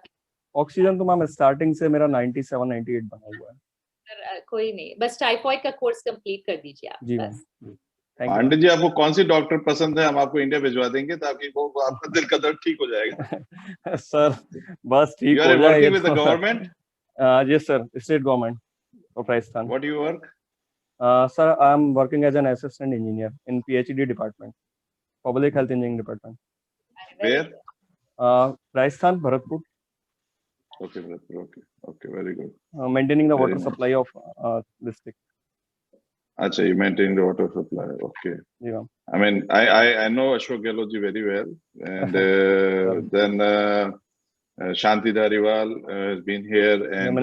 ऑक्सीजन तो मैम स्टार्टिंग से मेरा 97-98 बना हुआ है। कोई नहीं, बस टाइफॉइड का कोर्स कंप्लीट कर दीजिए आप। जी बस पांडे जी, आपको कौन सी डॉक्टर पसंद है? हम आपको इंडिया भिजवा देंगे ताकि वो आपका दिल का दर्द ठीक हो जाएगा। सर बस ठीक हो जाएगा। With the government? Yes sir, state government of Rajasthan. What do you work? Sir, I am working as an assistant engineer in PhD department, public health engineering department. Where? Rajasthan, Bharatpur. Okay, Bharatpur. Okay, very good. Maintaining the Very water nice. supply of district. Acha, you maintaining the water supply. Okay. Yeah. I mean, I know Ashok Gehlot ji very well, and then Shanti Dhariwal has been here, and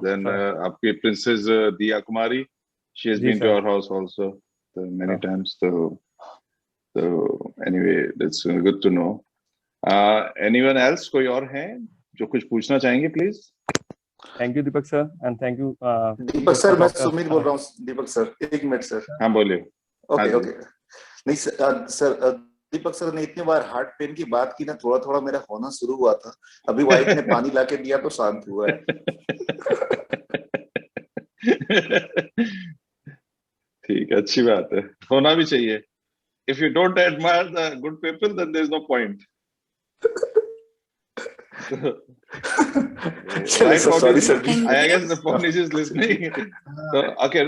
then आपकी Princess Diya Kumari, she has been to our house also many times. So anyway, that's good to know. Anyone else? कोई और है जो कुछ पूछना चाहेंगे? Please. Thank you Deepak sir, and thank you. Deepak sir, मैं सुमित बोल रहा हूँ। दीपक सर, 1 मिनट सर। हाँ बोलिए। ओके। नहीं सर, दीपक सर ने इतनी बार हार्ट पेन की बात की ना, थोड़ा थोड़ा मेरा होना शुरू हुआ था। अभी वाइफ ने पानी लाके दिया तो शांत हुआ है। ठीक है, अच्छी बात है, होना भी चाहिए। If you don't admire the good people, then there is no point. Right, sorry sir. I guess the Ponish is listening. So, okay,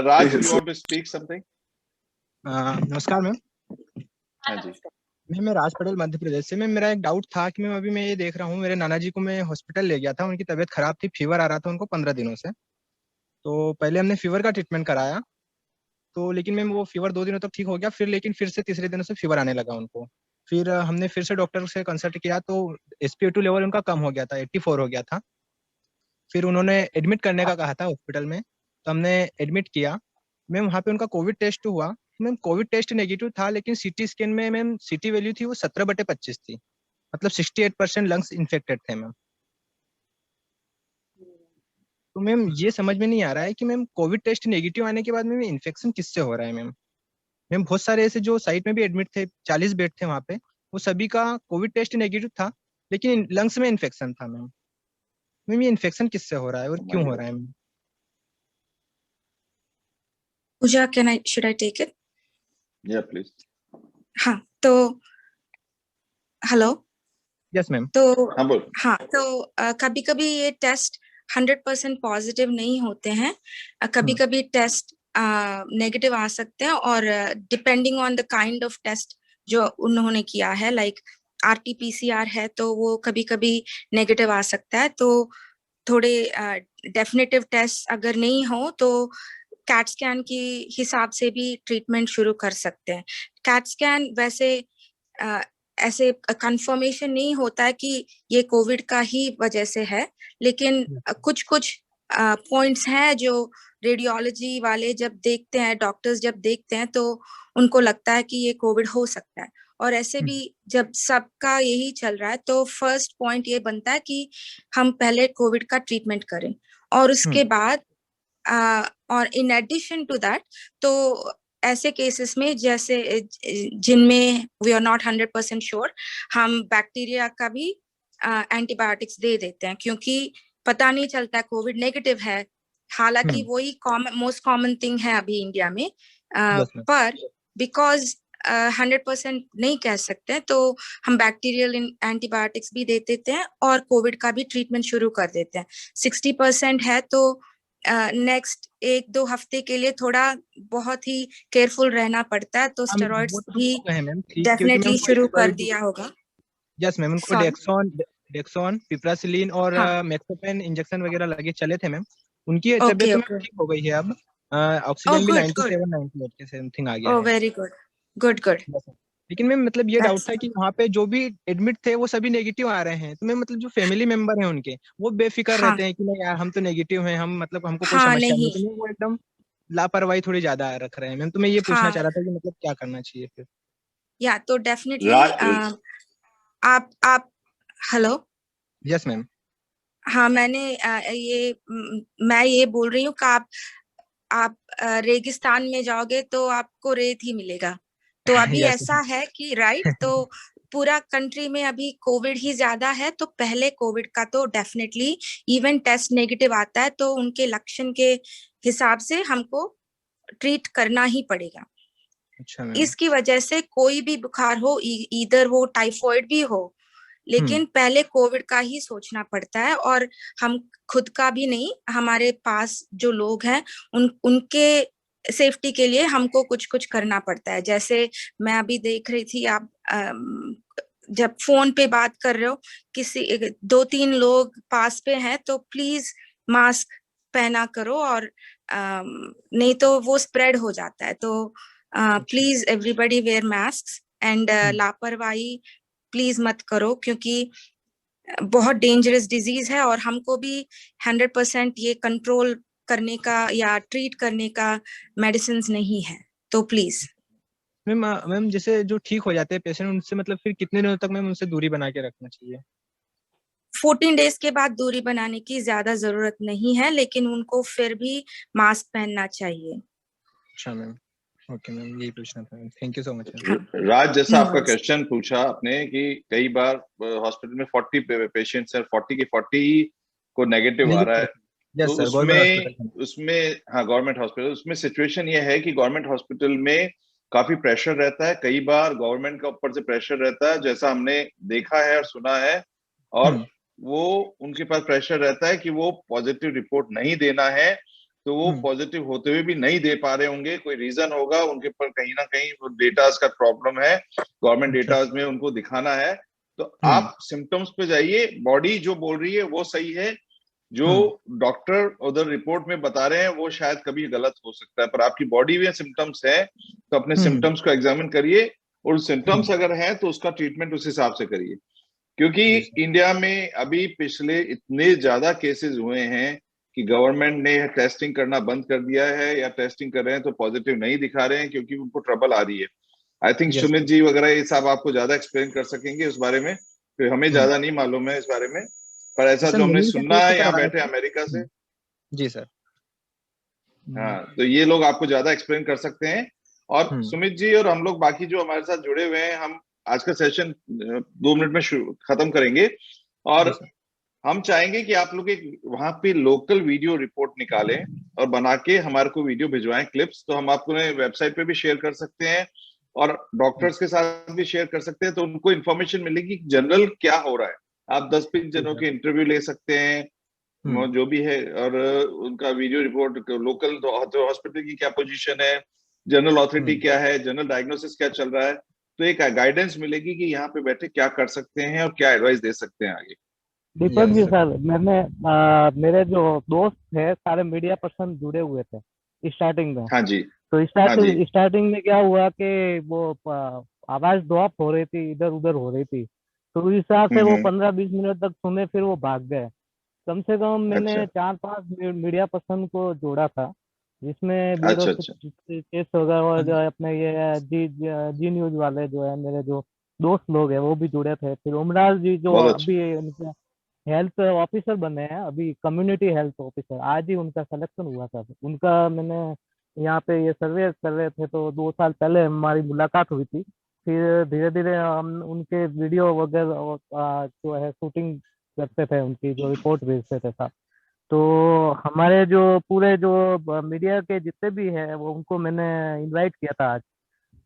Raj, you want to speak something? नमस्कार मैम। हाँ जी मैं राज पटेल मध्य प्रदेश से। मेरा एक डाउट था कि मैं अभी ये देख रहा हूँ, मेरे नाना जी को मैं हॉस्पिटल ले गया था, उनकी तबीयत खराब थी, फीवर आ रहा था उनको 15 दिनों से। तो पहले हमने फीवर का ट्रीटमेंट कराया, तो लेकिन मैम वो फीवर 2 दिनों तक ठीक हो गया, लेकिन फिर से तीसरे दिनों से फीवर आने लगा उनको। फिर हमने फिर से डॉक्टर से कंसल्ट किया तो SpO2 लेवल उनका कम हो गया था, 84 हो गया था। फिर उन्होंने एडमिट करने का कहा था हॉस्पिटल में, तो हमने एडमिट किया। मैम वहाँ पे उनका कोविड टेस्ट हुआ, मैम कोविड टेस्ट नेगेटिव था, लेकिन सीटी स्कैन में मैम सीटी वैल्यू थी वो 17/25 थी, मतलब 68% लंग्स इन्फेक्टेड थे मैम। तो मैम ये समझ में नहीं आ रहा है कि मैम कोविड टेस्ट नेगेटिव आने के बाद में इन्फेक्शन किससे हो रहा है मैम। मैम बहुत सारे ऐसे जो साइट में भी एडमिट थे, 40 बेड थे वहाँ पे, वो सभी का कोविड टेस्ट नेगेटिव था, लेकिन लंग्स में इन्फेक्शन था मैम। मैम ये इन्फेक्शन किससे हो रहा है और क्यों हो रहा है ma'am? Pooja, should I take it? Yeah, please. हाँ, तो हेलो। Yes ma'am. तो हाँ, तो कभी कभी ये टेस्ट 100% पॉजिटिव नहीं होते हैं, कभी कभी टेस्ट नेगेटिव आ सकते हैं, और depending on the kind of test जो उन्होंने किया है, लाइक RT-PCR है तो वो कभी कभी नेगेटिव आ सकता है। तो थोड़े डेफिनेटिव टेस्ट अगर नहीं हो तो कैट स्कैन के हिसाब से भी ट्रीटमेंट शुरू कर सकते हैं। कैट स्कैन वैसे ऐसे कंफर्मेशन नहीं होता है कि ये कोविड का ही वजह से है, लेकिन कुछ कुछ पॉइंट्स हैं जो रेडियोलॉजी वाले जब देखते हैं, डॉक्टर्स जब देखते हैं तो उनको लगता है कि ये कोविड हो सकता है। और ऐसे भी जब सबका यही चल रहा है तो फर्स्ट पॉइंट ये बनता है कि हम पहले कोविड का ट्रीटमेंट करें, और उसके बाद और इन एडिशन टू दैट, तो ऐसे केसेस में जैसे जिनमें वी आर नॉट 100% श्योर, हम बैक्टीरिया का भी एंटीबायोटिक्स दे देते हैं, क्योंकि पता नहीं चलता कोविड नेगेटिव है, हालांकि वही मोस्ट कॉमन थिंग है अभी इंडिया में, पर बिकॉज 100% नहीं कह सकते तो हम बैक्टीरियल एंटीबायोटिक्स भी दे देते हैं और कोविड का भी ट्रीटमेंट शुरू कर देते हैं। 60% है तो नेक्स्ट 1-2 हफ्ते के लिए थोड़ा बहुत ही केयरफुल रहना पड़ता है, तो स्टेरॉइड्स भी डेफिनेटली शुरू कर दिया होगा। यस मैम, उनको डेक्सोन, पिप्रासिलिन और मेक्सोपेन इंजेक्शन वगैरह लगे चले थे मैम, उनकी तबीयत तो ठीक हो गई है अब, ऑक्सीजन भी 97-98 के समथिंग आ गया है। Very good. लेकिन मैम मतलब ये डाउट था कि वहाँ पे जो भी एडमिट थे वो सभी नेगेटिव आ रहे हैं, तो मैं मतलब जो फैमिली मेंबर हैं उनके वो बेफिक्र रहते हैं कि नहीं यार हम तो नेगेटिव हैं, हम मतलब हमको कोई समस्या नहीं, तो वो एकदम लापरवाही थोड़ी ज्यादा रख रहे हैं मैम। तो मैं ये पूछना चाह रहा था कि मतलब क्या करना चाहिए फिर? या तो डेफिनेटली आप हेलो। Yes ma'am. हाँ, मैं ये बोल रही हूँ कि आप रेगिस्तान में जाओगे तो आपको रेत ही मिलेगा, तो अभी ऐसा है कि राइट, तो पूरा कंट्री में अभी कोविड ही ज्यादा है, तो पहले कोविड का तो डेफिनेटली इवन टेस्ट नेगेटिव आता है तो उनके लक्षण के हिसाब से हमको ट्रीट करना ही पड़ेगा। अच्छा, इसकी वजह से कोई भी बुखार हो, इधर वो टाइफॉइड भी हो, लेकिन पहले कोविड का ही सोचना पड़ता है, और हम खुद का भी नहीं, हमारे पास जो लोग हैं उनके सेफ्टी के लिए हमको कुछ कुछ करना पड़ता है। जैसे मैं अभी देख रही थी, आप जब फोन पे बात कर रहे हो, किसी 2-3 लोग पास पे हैं तो प्लीज मास्क पहना करो, और नहीं तो वो स्प्रेड हो जाता है। तो please everybody wear mask, and लापरवाही प्लीज मत करो, क्योंकि बहुत डेंजरस डिजीज है और हमको भी 100% ये कंट्रोल करने का या ट्रीट करने का मेडिसिन नहीं है, तो प्लीज। मैम जैसे जो ठीक हो जाते हैं पेशेंट, उनसे मतलब फिर कितने दिनों तक मैम उनसे दूरी बना के रखना चाहिए? 14 डेज के बाद दूरी बनाने की ज्यादा जरूरत नहीं है, लेकिन उनको फिर भी मास्क पहनना चाहिए। अच्छा मैम, ओके मैम, यही पूछना था। Thank you so much. Raj, जैसा आपका क्वेश्चन पूछा आपने कि कई बार हॉस्पिटल में 40 पेशेंट्स हैं, 40 के 40 को नेगेटिव आ रहा है, तो उसमें हाँ गवर्नमेंट हॉस्पिटल, उसमें सिचुएशन ये है कि गवर्नमेंट हॉस्पिटल में काफी प्रेशर रहता है, कई बार गवर्नमेंट का ऊपर से प्रेशर रहता है, जैसा हमने देखा है और सुना है, और वो उनके पास प्रेशर रहता है कि वो पॉजिटिव रिपोर्ट नहीं देना है, तो वो पॉजिटिव होते हुए भी नहीं दे पा रहे होंगे, कोई रीजन होगा उनके पर, कहीं ना कहीं वो डेटास का प्रॉब्लम है, गवर्नमेंट डेटास में उनको दिखाना है। तो आप सिम्टम्स पे जाइए, बॉडी जो बोल रही है वो सही है, जो डॉक्टर उधर रिपोर्ट में बता रहे हैं वो शायद कभी गलत हो सकता है, पर आपकी बॉडी में सिम्टम्स है तो अपने सिम्टम्स को एग्जामिन करिए, और सिम्टम्स अगर हैं तो उसका ट्रीटमेंट उस हिसाब से करिए, क्योंकि इंडिया में अभी पिछले इतने ज्यादा केसेस हुए हैं कि गवर्नमेंट ने टेस्टिंग करना बंद कर दिया है, या टेस्टिंग कर रहे हैं तो पॉजिटिव नहीं दिखा रहे हैं क्योंकि उनको ट्रबल आ रही है। आई थिंक सुमित जी वगैरह ये सब आपको ज्यादा एक्सप्लेन कर सकेंगे उस बारे में, तो हमें ज्यादा नहीं मालूम है इस बारे में, पर ऐसा जो हमने सुना है यहाँ बैठे अमेरिका से। जी सर। हाँ, तो ये लोग आपको ज्यादा एक्सप्लेन कर सकते हैं, और सुमित जी और हम लोग बाकी जो हमारे साथ जुड़े हुए हैं, हम आज का सेशन 2 मिनट में खत्म करेंगे और हम चाहेंगे कि आप लोग एक वहां पे लोकल वीडियो रिपोर्ट निकालें और बना के हमारे को वीडियो भिजवाएं क्लिप्स, तो हम आपको वेबसाइट पे भी शेयर कर सकते हैं और डॉक्टर्स के साथ भी शेयर कर सकते हैं, तो उनको इन्फॉर्मेशन मिलेगी कि जनरल क्या हो रहा है। आप 10-20 जनों के इंटरव्यू ले सकते हैं जो भी है, और उनका वीडियो रिपोर्ट, लोकल हॉस्पिटल की क्या पोजीशन है, जनरल ऑथोरिटी क्या है, जनरल डायग्नोसिस क्या चल रहा है, तो एक गाइडेंस मिलेगी कि यहाँ पे बैठे क्या कर सकते हैं और क्या एडवाइस दे सकते हैं आगे। दीपक जी सर, मेरे जो दोस्त थे सारे मीडिया पर्सन जुड़े हुए थे स्टार्टिंग में। हाँ जी। तो स्टार्टिंग में क्या हुआ कि वो आवाज ड्रॉप हो रही थी, इधर उधर हो रही थी, तो उस हिसाब से वो 15-20 मिनट तक सुने, फिर वो भाग गए। कम से कम मैंने 4-5 मीडिया पर्सन को जोड़ा था, जिसमें ब्यूरो केस वगैरह और जो अपने ये जी न्यूज वाले जो है मेरे जो दोस्त लोग हैं वो भी जुड़े थे। फिर उमराज जी जो अभी उनके हेल्थ ऑफिसर बने हैं, अभी कम्युनिटी हेल्थ ऑफिसर, आज ही उनका सिलेक्शन हुआ था। उनका मैंने यहाँ पे ये सर्वे कर रहे थे तो 2 साल पहले हमारी मुलाकात हुई थी। फिर धीरे धीरे हम उनके वीडियो वगैरह जो है शूटिंग करते थे, उनकी जो रिपोर्ट भेजते थे साहब। तो हमारे जो पूरे जो मीडिया के जितने भी हैं वो उनको मैंने इनवाइट किया था आज,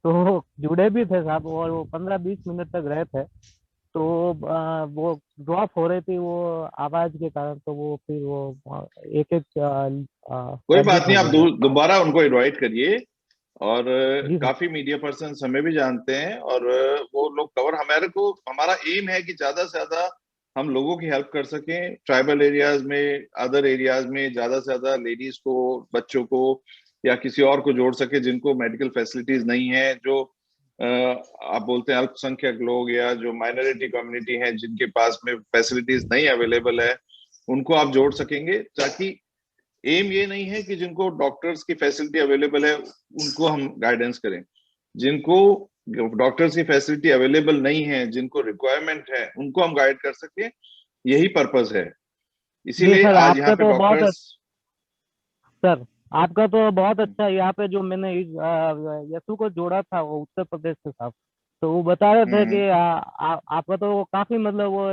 तो जुड़े भी थे साहब, और वो 15-20 मिनट तक रहे थे। तो वो ड्रॉप हो रही थी वो आवाज के कारण, तो वो फिर वो एक कोई बात नहीं, आप दोबारा उनको इनवाइट करिए। और काफी मीडिया पर्सन हमें भी जानते हैं और वो लोग कवर, हमारा एम है कि ज्यादा से ज्यादा हम लोगों की हेल्प कर सकें, ट्राइबल एरियाज में, अदर एरियाज में ज्यादा से ज्यादा लेडीज को, बच्चों को या किसी और को जोड़ सके जिनको मेडिकल फैसिलिटीज नहीं है, जो आप बोलते हैं अल्पसंख्यक लोग या जो माइनॉरिटी कम्युनिटी है जिनके पास में फैसिलिटीज नहीं अवेलेबल है, उनको आप जोड़ सकेंगे। ताकि एम ये नहीं है कि जिनको डॉक्टर्स की फैसिलिटी अवेलेबल है उनको हम गाइडेंस करें, जिनको डॉक्टर्स की फैसिलिटी अवेलेबल नहीं है, जिनको रिक्वायरमेंट है, उनको हम गाइड कर सके, यही पर्पस है। इसीलिए आज यहाँ पे डॉक्टर्स। सर आपका तो बहुत अच्छा, यहाँ पे जो मैंने यसु को जोड़ा था वो उत्तर प्रदेश से साहब, तो वो बता रहे थे कि आपका तो काफी मतलब वो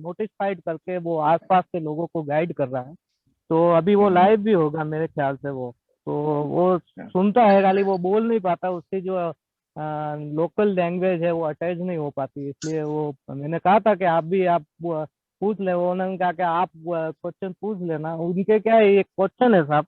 नोटिफाइड करके वो आसपास के लोगों को गाइड कर रहा है। तो अभी वो लाइव भी होगा मेरे ख्याल से, वो सुनता है खाली, वो बोल नहीं पाता, उसकी जो लोकल लैंग्वेज है वो अटैच नहीं हो पाती, इसलिए वो मैंने कहा था कि आप पूछ ले। वो उन्होंने कहा कि आप क्वेश्चन पूछ लेना। उनके क्या है, एक क्वेश्चन है साहब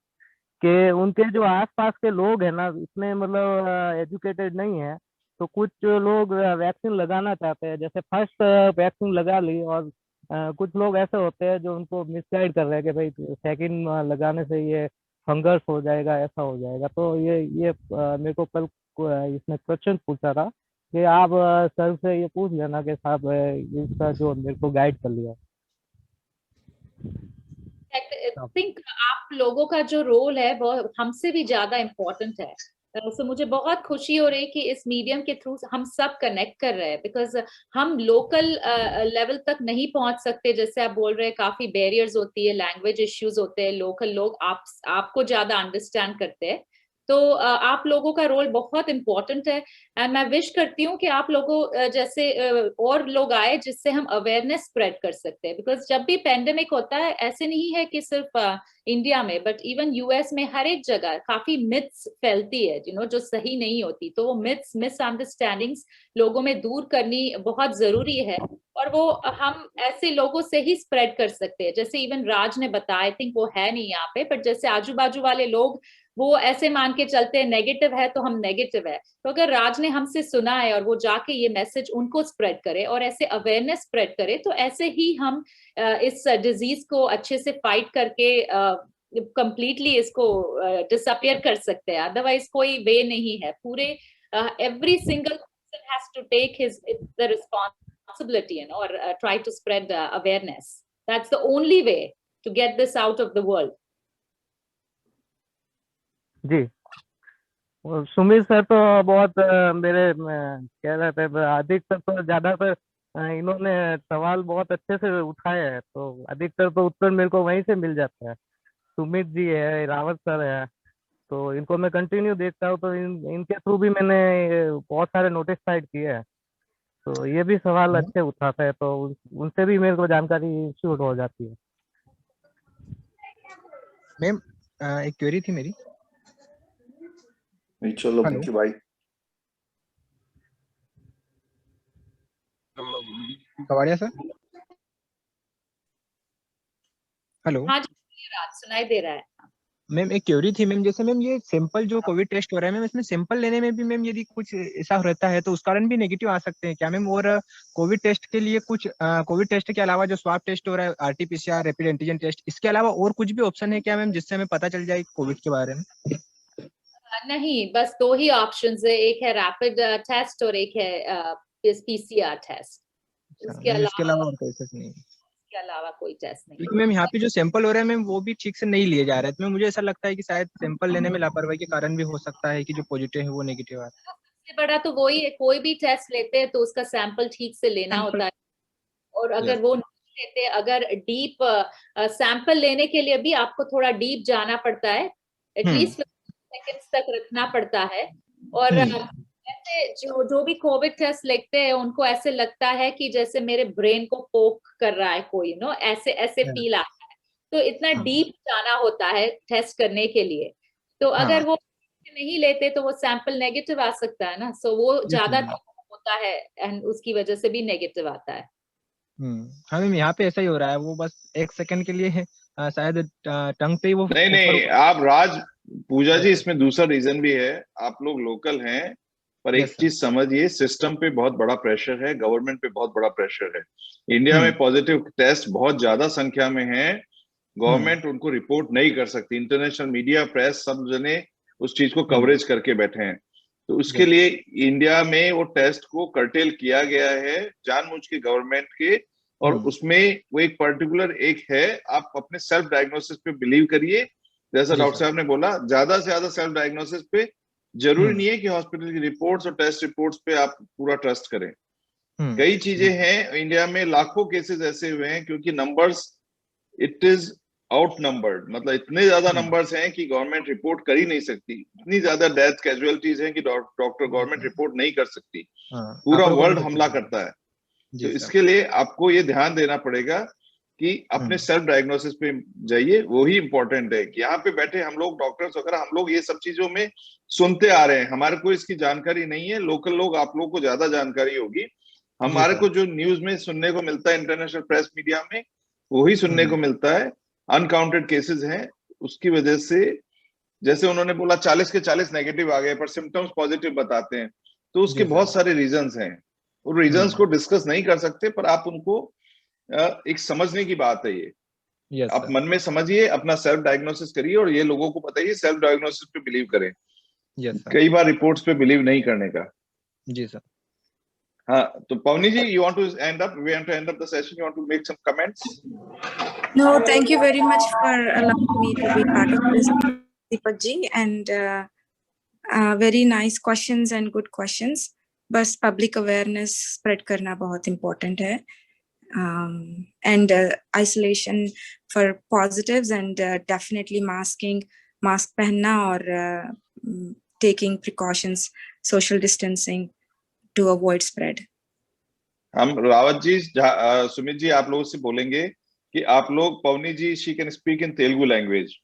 कि उनके जो आसपास के लोग हैं ना इतने मतलब एजुकेटेड नहीं है, तो कुछ लोग वैक्सीन लगाना चाहते हैं, जैसे फर्स्ट वैक्सीन लगा ली, और कुछ लोग ऐसे होते हैं जो उनको मिसगाइड कर रहे हैं कि भाई सेकंड लगाने से ये फंगस हो जाएगा, ऐसा हो जाएगा। तो ये मेरे को कल इसने क्वेश्चन पूछा था कि आप सर से ये पूछ लेना कि साहब इसका जो मेरे को गाइड कर लिया। आई थिंक आप लोगों का जो रोल है वो हमसे भी ज्यादा इम्पोर्टेंट है। तो मुझे बहुत खुशी हो रही कि इस मीडियम के थ्रू हम सब कनेक्ट कर रहे हैं, बिकॉज हम लोकल लेवल तक नहीं पहुंच सकते। जैसे आप बोल रहे हैं काफी बैरियर्स होती है, लैंग्वेज इश्यूज होते हैं, लोकल लोग आपको ज्यादा अंडरस्टैंड करते हैं। तो आप लोगों का रोल बहुत इम्पोर्टेंट है। एंड मैं विश करती हूँ कि आप लोगों जैसे और लोग आए जिससे हम अवेयरनेस स्प्रेड कर सकते हैं। बिकॉज जब भी पेंडेमिक होता है, ऐसे नहीं है कि सिर्फ इंडिया में, बट इवन यूएस में हर एक जगह काफी मिथ्स फैलती है जो सही नहीं होती। तो वो मिथ्स, मिसअंडरस्टैंडिंग्स लोगों में दूर करनी बहुत जरूरी है, और वो हम ऐसे लोगों से ही स्प्रेड कर सकते हैं। जैसे इवन राज ने बताया, आई थिंक वो है नहीं यहाँ पे, बट जैसे आजू बाजू वाले लोग वो ऐसे मान के चलते हैं नेगेटिव है तो हम नेगेटिव है। तो अगर राज ने हमसे सुना है और वो जाके ये मैसेज उनको स्प्रेड करे और ऐसे अवेयरनेस स्प्रेड करे, तो ऐसे ही हम इस डिजीज को अच्छे से फाइट करके कंप्लीटली इसको डिसअपियर कर सकते हैं। अदरवाइज कोई वे नहीं है। पूरे every single person has to take his the responsibility और try to spread awareness. That's the only way to get this out of the world. जी, सुमित सर तो बहुत मेरे कह रहे थे, अधिकतर तो ज्यादातर इन्होंने सवाल बहुत अच्छे से उठाए हैं, तो अधिकतर तो उत्तर मेरे को वहीं से मिल जाता है। सुमित जी है, रावत सर है, तो इनको मैं कंटिन्यू देखता हूँ, तो इनके थ्रू भी मैंने बहुत सारे नोटिफाइड किए हैं। तो ये भी सवाल अच्छे उठाते हैं, तो उनसे भी मेरे को जानकारी शूट हो जाती है। मैम एक क्वेरी थी मेरी। चलो थैंक यू भाई। कवाड़िया सर। हेलो। हाँ जी, राज सुनाई दे रहा है। मैम एक क्वेरी थी मैम, जैसे मैम ये सैंपल जो कोविड टेस्ट हो रहा है मैम, इसमें सैंपल लेने में भी मैम यदि कुछ ऐसा रहता है तो उस कारण भी नेगेटिव आ सकते हैं क्या मैम? और कोविड टेस्ट के लिए कुछ कोविड टेस्ट के अलावा जो स्वाब टेस्ट हो रहा है, आरटीपीसीआर, रैपिड एंटीजन टेस्ट, इसके अलावा और कुछ भी ऑप्शन है क्या मैम जिससे हमें पता चल जाए कोविड के बारे में? नहीं, बस 2 ही ऑप्शंस है, एक है रैपिड टेस्ट और एक है पीसीआर टेस्ट। इसके अलावा और कोई टेस्ट नहीं? इसके अलावा कोई टेस्ट नहीं। क्योंकि मैम यहाँ पे जो सैंपल हो रहा है मैम वो भी ठीक से नहीं लिए जा रहे हैं, तो मुझे ऐसा लगता है कि शायद सैंपल लेने में लापरवाही के कारण भी हो सकता है कि जो पॉजिटिव है वो नेगेटिव आ रहा है। सबसे बड़ा तो वही है, कोई भी टेस्ट लेते हैं तो उसका सैंपल ठीक से लेना होता है, और अगर वो नहीं लेते, अगर डीप सैंपल लेने के लिए भी आपको थोड़ा डीप जाना पड़ता है, एटलीस्ट सेकंड्स तक रखना पड़ता है। और ऐसे जो भी कोविड टेस्ट लेते हैं उनको ऐसे लगता है कि जैसे मेरे ब्रेन को पोक कर रहा है कोई, ऐसे ऐसे फील आता है, तो इतना डीप जाना होता है टेस्ट करने के लिए। तो अगर वो नहीं लेते तो वो सैंपल नेगेटिव आ सकता है ना, सो वो ज्यादा होता है एंड उसकी वजह से भी नेगेटिव आता है। हाँ मैम यहाँ पे ऐसा ही हो रहा है, वो बस 1 सेकंड के लिए शायद टंग पे ही वो नहीं आप राज पूजा जी, इसमें दूसरा रीजन भी है। आप लोग लोकल हैं, पर एक चीज समझिए, सिस्टम पे बहुत बड़ा प्रेशर है, गवर्नमेंट पे बहुत बड़ा प्रेशर है। इंडिया में पॉजिटिव टेस्ट बहुत ज्यादा संख्या में है, गवर्नमेंट उनको रिपोर्ट नहीं कर सकती। इंटरनेशनल मीडिया, प्रेस, सब जने उस चीज को कवरेज करके बैठे हैं। तो उसके लिए इंडिया में वो टेस्ट को कर्टेल किया गया है जानबूझ के गवर्नमेंट के, और उसमें वो एक पर्टिकुलर एक है, आप अपने सेल्फ डायग्नोसिस पे बिलीव करिए। जैसा डॉक्टर साहब ने बोला, ज्यादा से ज्यादा सेल्फ डायग्नोसिस पे, जरूरी नहीं है कि हॉस्पिटल की रिपोर्ट्स और टेस्ट रिपोर्ट्स पे आप पूरा ट्रस्ट करें। कई चीजें हैं, इंडिया में लाखों केसेस ऐसे हुए हैं, क्योंकि numbers it is out numbered, मतलब इतने ज्यादा नंबर्स हैं कि गवर्नमेंट रिपोर्ट कर ही नहीं सकती। इतनी ज्यादा डेथ कैजुअलिटीज हैं कि डॉक्टर गवर्नमेंट रिपोर्ट नहीं कर सकती, पूरा वर्ल्ड हमला करता है। तो इसके लिए आपको ये ध्यान देना पड़ेगा कि अपने सेल्फ डायग्नोसिस पे जाइए, वो ही इंपॉर्टेंट है। कि यहाँ पे बैठे हम लोग डॉक्टर्स वगैरह, हम लोग ये सब चीजों में सुनते आ रहे हैं, हमारे को इसकी जानकारी नहीं है। लोकल लोग, आप लोग को ज्यादा जानकारी होगी। हमारे को जो न्यूज में सुनने को मिलता है, इंटरनेशनल प्रेस मीडिया में, वही सुनने को मिलता है। अनकाउंटेड केसेस हैं, उसकी वजह से, जैसे उन्होंने बोला 40 के 40 नेगेटिव आ गए, पर सिम्टम्स पॉजिटिव बताते हैं, तो उसके बहुत सारे रीजंस हैं। उन रीजंस को डिस्कस नहीं कर सकते, पर आप उनको एक समझने की बात है ये। आप मन में समझिए, अपना सेल्फ डायग्नोसिस करिए, और ये लोगों को बताइए सेल्फ डायग्नोसिस पे बिलीव करें। कई बार रिपोर्ट्स पे बिलीव नहीं करने का। जी सर। हाँ, तो पवनी जी, you want to end up? We want to end up the session. You want to make some comments? No, thank you very much for allowing me to be part of this, Deepak ji, and very nice questions and good questions. बस public awareness spread करना बहुत important है, and isolation for positives, and definitely mask पहनना और taking precautions, social distancing to avoid spread. हम रावत जी, सुमित जी, आप लोगों से बोलेंगे कि आप लोग, Pavani ji she can speak in Telugu language,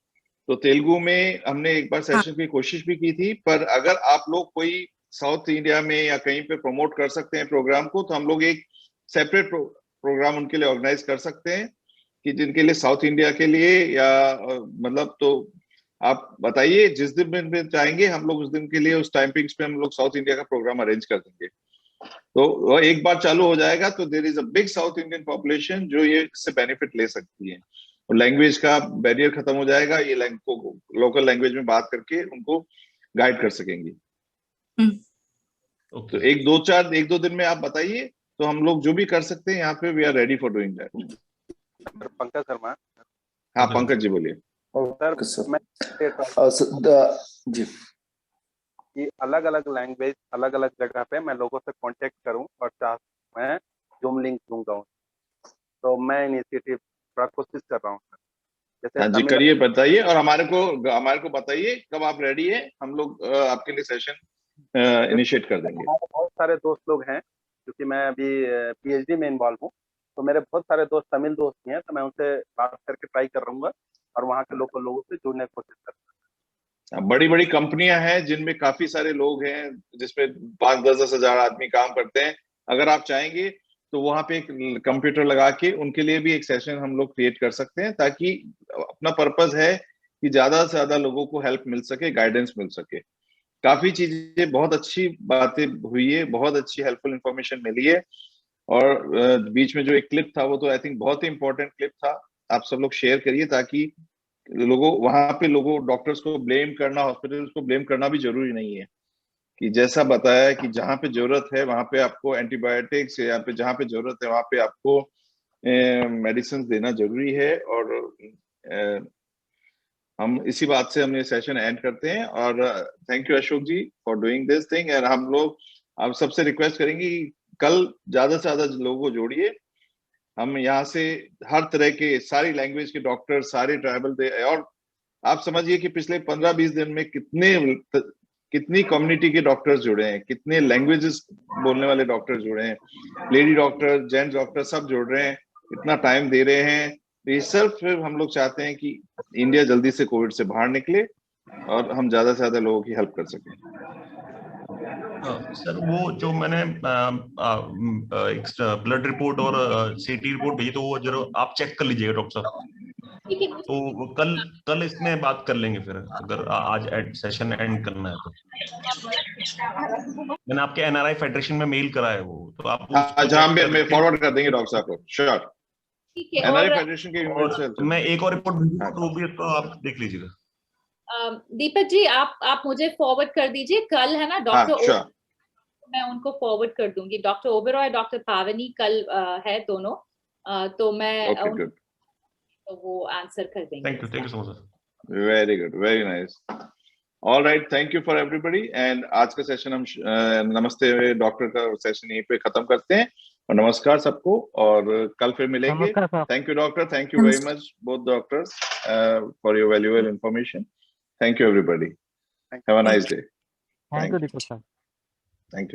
तो तेलुगु में हमने एक बार सेशन की कोशिश भी की थी, पर अगर आप लोग कोई साउथ इंडिया में या कहीं पे प्रमोट कर सकते हैं प्रोग्राम को, तो हम लोग एक सेपरेट प्रोग्राम उनके लिए ऑर्गेनाइज कर सकते हैं, कि जिनके लिए साउथ इंडिया के लिए, या मतलब, तो आप बताइए जिस दिन में चाहेंगे, हम लोग उस दिन के लिए, उस टाइमिंग्स पे हम लोग साउथ इंडिया का प्रोग्राम अरेंज कर देंगे। तो एक बार चालू हो जाएगा तो there is a big South Indian population जो ये इससे बेनिफिट ले सकती है, और लैंग्वेज का बैरियर खत्म हो जाएगा। ये लोकल लैंग्वेज में बात करके उनको गाइड कर सकेंगे। तो एक दो दिन में आप बताइए, तो हम लोग जो भी कर सकते हैं यहाँ पे, we are ready for doing that. Pankaj Sharma. हाँ पंकज जी बोलिए। सर मैं जी, कि अलग अलग लैंग्वेज, अलग अलग जगह पे मैं लोगों से कांटेक्ट करूं, और मैं जूम लिंक दूंगा, तो मैं इनिशिएटिव थोड़ा कोशिश कर रहा हूं सर। जैसे हाँ जी करिए, बताइए, और हमारे को बताइए कब आप रेडी है, हम लोग आपके लिए सेशन इनिशिएट कर देंगे। बहुत सारे दोस्त लोग हैं क्योंकि मैं अभी PhD में इन्वॉल्व हूँ, तो मेरे बहुत सारे दोस्त तमिल दोस्त भी हैं, तो मैं उनसे बात करके ट्राई कर रहूंगा और वहाँ के लोकल लोगों से जुड़ने की कोशिश करूंगा। बड़ी बड़ी कंपनियां हैं जिनमें काफी सारे लोग हैं, जिसमें 5-10 हजार आदमी काम करते हैं। अगर आप चाहेंगे तो वहां पे एक कंप्यूटर लगा के उनके लिए भी एक सेशन हम लोग क्रिएट कर सकते हैं, ताकि अपना पर्पस है कि ज्यादा से ज्यादा लोगों को हेल्प मिल सके, गाइडेंस मिल सके। काफी चीजें, बहुत अच्छी बातें हुई है, बहुत अच्छी हेल्पफुल इंफॉर्मेशन मिली है। और बीच में जो एक क्लिप था वो तो आई थिंक बहुत ही इंपॉर्टेंट क्लिप था। आप सब लोग शेयर करिए, ताकि लोगों डॉक्टर्स को ब्लेम करना, हॉस्पिटल्स को ब्लेम करना भी जरूरी नहीं है। कि जैसा बताया है कि जहाँ पे जरूरत है वहां पे आपको एंटीबायोटिक्स, या पे जहाँ पे जरूरत है वहां पे आपको मेडिसिन देना जरूरी है। और हम इसी बात से हम ये सेशन एंड करते हैं। और thank you Ashok ji for doing this thing. और हम लोग आप सबसे रिक्वेस्ट करेंगे कि कल ज्यादा से ज्यादा लोगों को जोड़िए। हम यहाँ से हर तरह के, सारी लैंग्वेज के डॉक्टर, सारे ट्राइबल थे। और आप समझिए कि पिछले 15-20 दिन में कितनी कम्युनिटी के डॉक्टर्स जुड़े हैं, कितने लैंग्वेजेस बोलने वाले डॉक्टर जुड़े हैं, लेडी डॉक्टर, जेंट्स डॉक्टर, सब जुड़ रहे हैं, इतना टाइम दे रहे हैं। तो ये सिर्फ हम लोग चाहते हैं कि इंडिया जल्दी से कोविड से बाहर निकले और हम ज्यादा से ज्यादा लोगों की हेल्प कर सकें। सर वो जो मैंने एक ब्लड रिपोर्ट और CT रिपोर्ट भेजी, तो वो जरूर आप चेक कर लीजिएगा डॉक्टर साहब। तो कल इसमें बात कर लेंगे फिर, अगर आज सेशन एंड करना है तो। मैंने आपके NRI फेडरेशन में मेल करा है वो, तो आप मैं फॉरवर्ड कर देंगे डॉक्टर साहब को। श्योर। NRI फेडरेशन के ईमेल से मैं एक और रिपोर्ट भेजूंगा, तो वो भी तो आप देख लीजिएगा। दीपक जी आप मुझे फॉरवर्ड कर दीजिए। कल है ना डॉक्टर, मैं उनको फॉरवर्ड कर दूंगी। डॉक्टर ओबेरॉय, डॉक्टर पावनी कल है दोनों, तो मैं तो वो आंसर कर देंगे। Thank you so much. Very good, very nice. All right, thank you for everybody. And आज का सेशन हम नमस्ते डॉक्टर का सेशन यहीं पे खत्म करते हैं। और नमस्कार सबको, और कल फिर मिलेंगे। Thank you doctor, thank you very much both doctors for your valuable information. Thank you everybody, have a nice day. Thank you Deepak sir. Thank you.